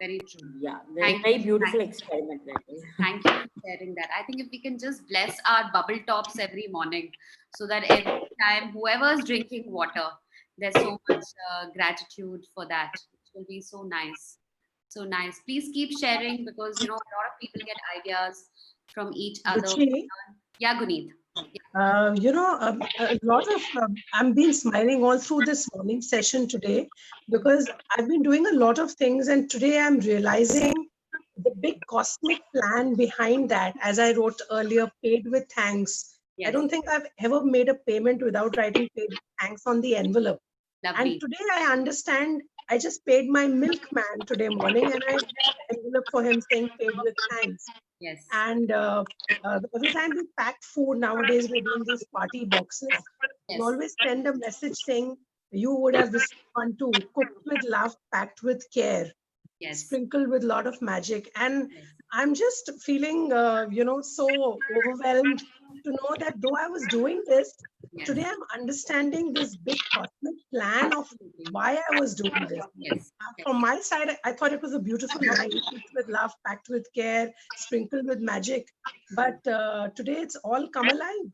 Very true. Yeah, very, Thank very you. beautiful Thank you. experiment that is. Thank you for sharing that. I think if we can just bless our bubble tops every morning, so that every time whoever's drinking water, there's so much gratitude for that. It will be so nice. So nice. Please keep sharing, because a lot of people get ideas from each other. Ruchi, Yeah, Guneet. a lot of I've been smiling all through this morning session today because I've been doing a lot of things, and today I'm realizing the big cosmic plan behind that. As I wrote earlier, paid with thanks. I Yes. don't think I've ever made a payment without writing paid with thanks on the envelope. And Lovely. today I understand. I just paid my milkman today morning, and I left an envelope for him saying paid with thanks. Yes. And every time we pack food nowadays, we're doing these party boxes. We Yes. always send a message saying, you would have received one too, cooked with love, packed with care, Yes. sprinkled with a lot of magic. And Yes. I'm just feeling, so overwhelmed to know that though I was doing this, Yes. today I'm understanding this big cosmic plan of Absolutely. why I was doing this. Yes. From my side, I thought it was a beautiful line, cooked with love, packed with care, sprinkled with magic. But today it's all come alive.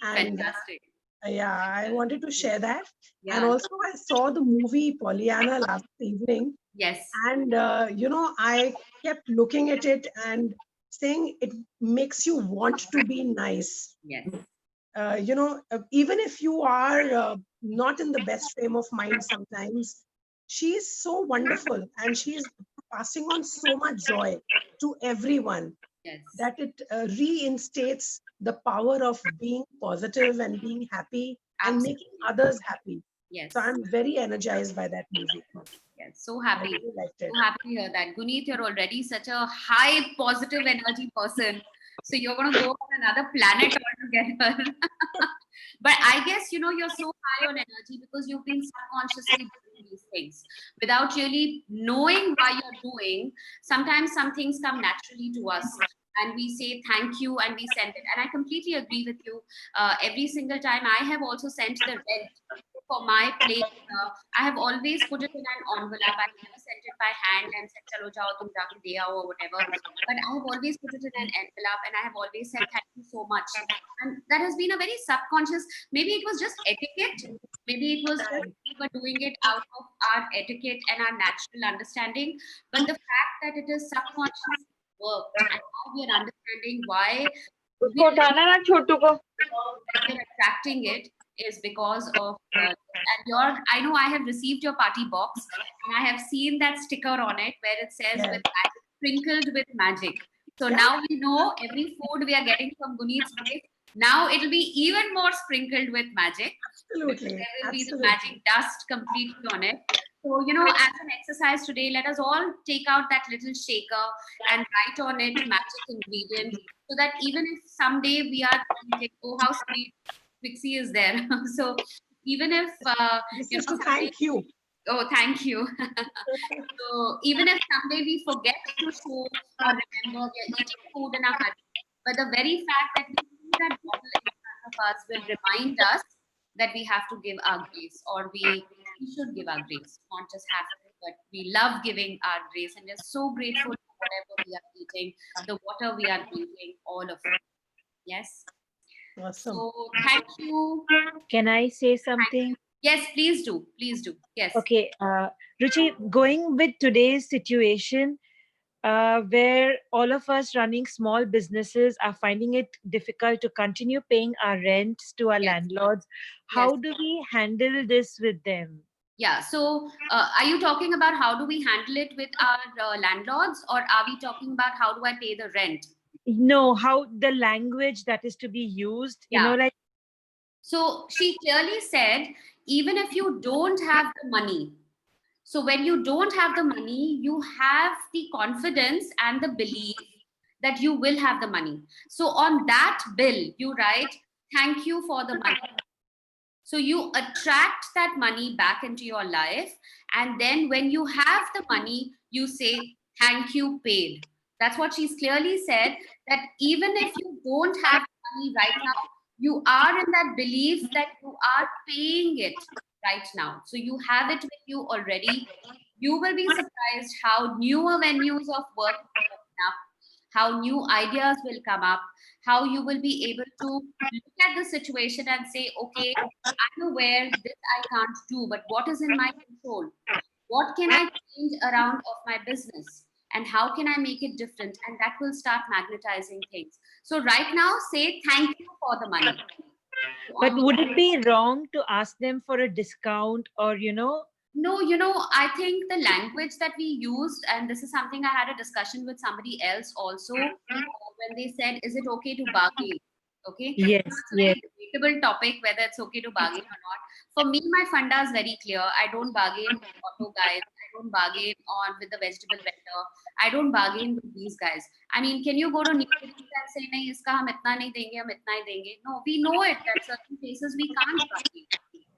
And Fantastic. yeah, I wanted to share that. And Yeah. also, I saw the movie Pollyanna last evening. Yes. And, I kept looking at it and saying it makes you want to be nice. Yes. Even if you are not in the best frame of mind sometimes, she is so wonderful and she is passing on so much joy to everyone Yes. that it reinstates the power of being positive and being happy and making Absolutely. others happy. Yes. So I'm very energized by that movie. Yes. So I happy. really liked it. So happy to hear that. Guneet, you're already such a high positive energy person. So you're going to go on another planet altogether. But I guess, you're so high on energy because you've been subconsciously doing these things without really knowing why you're doing. Sometimes some things come naturally to us, and we say thank you and we send it. And I completely agree with you. Every single time I have also sent the rent for my place. I have always put it in an envelope. I never sent it by hand and said, "Chalo jao, tum jaake de aao," or whatever. But I have always put it in an envelope, and I have always said, "Thank you so much." And that has been a very subconscious. Maybe it was just etiquette Maybe it was just we were doing it out of our etiquette and our natural understanding. But the fact that it is subconscious worked, and now we are understanding why उसको उठाना ना छोटू को. we're attracting it is because of and your I know I have received your party box and I have seen that sticker on it where it says with magic, sprinkled with magic. So now we know every food we are getting from Guneet's place, now it'll be even more sprinkled with magic. Absolutely. There will be the magic dust completely on it. So, you know, as an exercise today, let us all take out that little shaker and write on it magic ingredient, so that even if someday we are thinking, oh, how sweet Pixie is there. So even if This you is know, to thank you. oh, thank you. So even if someday we forget to show or remember, we are eating food in a hurry, but the very fact that we see that bottle in front of us will remind us that we have to give our grace, or we should give our grace, not just have to, but we love giving our grace, and we're so grateful for whatever we are eating, the water we are drinking, all of it. Yes. Awesome. So thank you. Can I say something? Yes, please do. Please do. Yes. Okay, Ruchi, going with today's situation, where all of us running small businesses are finding it difficult to continue paying our rents to our landlords, how do we handle this with them? Yeah. So, are you talking about how do we handle it with our landlords, or are we talking about how do I pay the rent? No, how the language that is to be used, you know, like. So she clearly said, even if you don't have the money, so when you don't have the money, you have the confidence and the belief that you will have the money. So on that bill, you write, thank you for the money. So you attract that money back into your life. And then when you have the money, you say, thank you, paid. That's what she's clearly said, that even if you don't have money right now, you are in that belief that you are paying it right now. So you have it with you already. You will be surprised how newer venues of work will open up, how new ideas will come up, how you will be able to look at the situation and say, okay, I'm aware this I can't do, but what is in my control? What can I change around of my business? And how can I make it different? And that will start magnetizing things. So right now, say thank you for the money. But would it be wrong to ask them for a discount, or, you know? No, you know, I think the language that we used, and this is something I had a discussion with somebody else also, when they said, is it okay to bargain? Okay. Yes, it's a very debatable topic whether it's okay to bargain or not. For me, my funda is very clear. I don't bargain with auto guys. I don't bargain on with the vegetable vendor. I don't bargain with these guys. I mean, can you go to Newton and say, nahi, iska hum itna nahi denge, hum itna hi denge? No, we know it that certain places we can't bargain.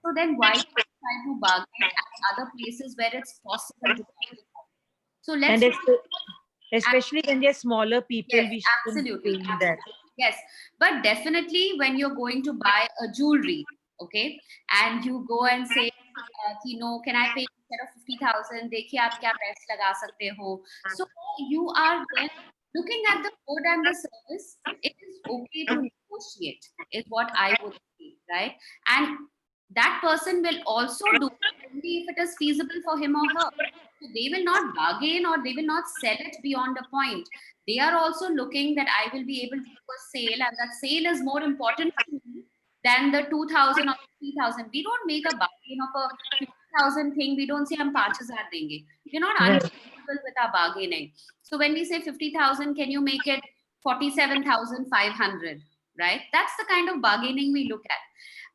So then why try to bargain at other places where it's possible to bargain? So let's. And especially when they're smaller people, yes, we should absolutely, do that. Yes, but definitely when you're going to buy a jewelry, okay, and you go and say, you know, can I pay instead of 50,000? देखिए आप क्या price लगा सकते हो? So you are then looking at the good and the service. It is okay to negotiate, is what I would say, right? And that person will also do only if it is feasible for him or her. So they will not bargain or they will not sell it beyond a point. They are also looking that I will be able to do a sale, and that sale is more important to me than the 2,000 or 3,000. We don't make a bargain of a 50,000 thing. We don't say hum 5,000 denge. We're not unreasonable with our bargaining. So when we say 50,000, can you make it 47,500? Right? That's the kind of bargaining we look at.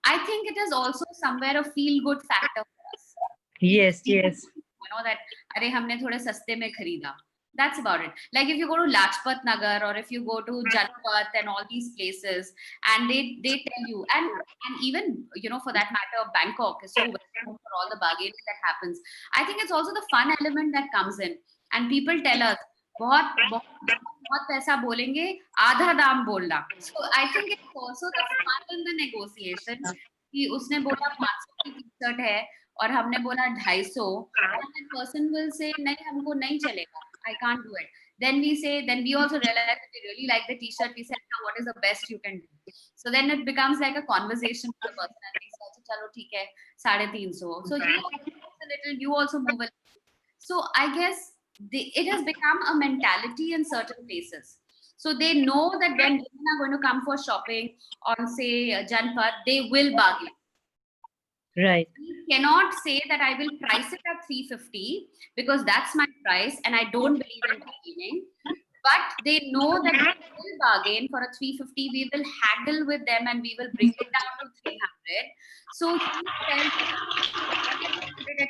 I think it is also somewhere a feel-good factor for us. Yes, yes. You know that, अरे हमने थोड़े सस्ते में खरीदा. That's about it. Like if you go to Lajpat Nagar or if you go to Janpat and all these places, and they tell you, and even, you know, for that matter, Bangkok is so well known for all the bargaining that happens. I think it's also the fun element that comes in, and people tell us, बहुत पैसा बोलेंगे, आधा दाम बोलना. So I think it's also the fun in the negotiation. कि उसने बोला 500 की टी-शर्ट है और हमने बोला 250, and that person will say नहीं हमको नहीं चलेगा, I can't do it. Then we also realize that we really like the t-shirt. We said, now what is the best you can do? So then it becomes like a conversation with the person, and we said, "Chalo, theek hai, 350." So he also moves a little, you also move a little. So I guess it has become a mentality in certain places. So they know that when women are going to come for shopping on, say, Janpat, they will bargain. Right. We cannot say that I will price it at 350 because that's my price and I don't believe in bargaining. But they know that we will bargain for a 350. We will haggle with them and we will bring it down to 300. So he tells me at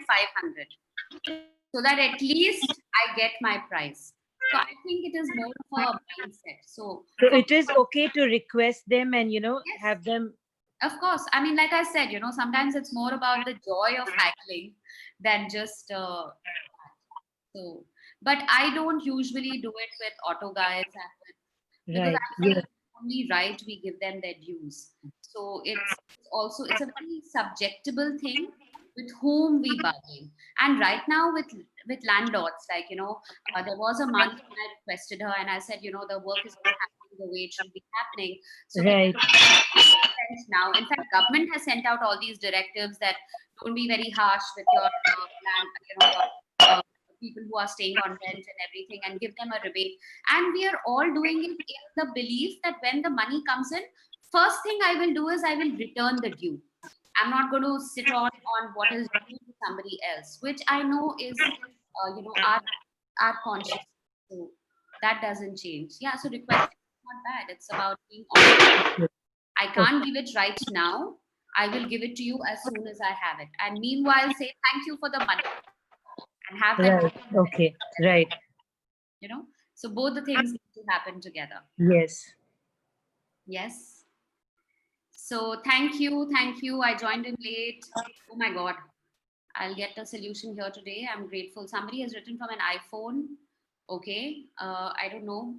500 so that at least I get my price. So I think it is more of a mindset. So So it is okay to request them and, yes, have them. of course. I mean, like I said, sometimes it's more about the joy of haggling than just so. But I don't usually do it with auto guys because Right. I feel it's only right we give them their dues. So it's a very subjectable thing with whom we bargain. And right now with landlords, like there was a month when I requested her and I said, the work is not happening the way it should be happening. So can Right. now, in fact, government has sent out all these directives that don't be very harsh with your land, people who are staying on rent and everything, and give them a rebate. And we are all doing it in the belief that when the money comes in, first thing I will do is I will return the due. I'm not going to sit on what is due to somebody else, which I know is our conscious. So that doesn't change. Yeah. So requesting is not bad. It's about being honest. I can't give it right now. I will give it to you as soon as I have it. And meanwhile, say thank you for the money and have that. Right. Okay. Right. So both the things need to happen together. Yes. Yes. So thank you. I joined in late. Oh my God. I'll get a solution here today. I'm grateful. Somebody has written from an iPhone. Okay. I don't know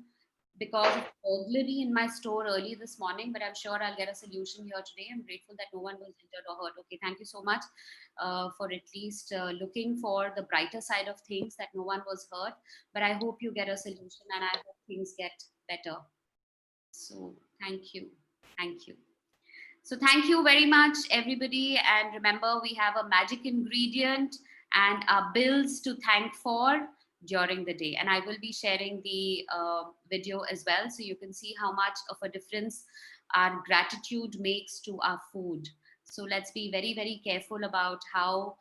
because of burglary in my store early this morning, but I'm sure I'll get a solution here today. I'm grateful that no one was injured or hurt. Okay. Thank you so much for at least looking for the brighter side of things, that no one was hurt. But I hope you get a solution and I hope things get better. So thank you. Thank you. So thank you very much, everybody. And remember, we have a magic ingredient and our bills to thank for during the day. And I will be sharing the video as well, so you can see how much of a difference our gratitude makes to our food. So let's be very, very careful about how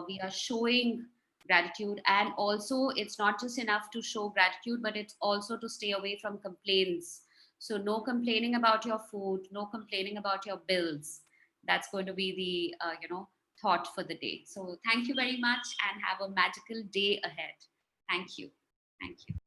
we are showing gratitude. And also, it's not just enough to show gratitude, but it's also to stay away from complaints. So no complaining about your food, no complaining about your bills. That's going to be the thought for the day. So thank you very much and have a magical day ahead. Thank you. Thank you.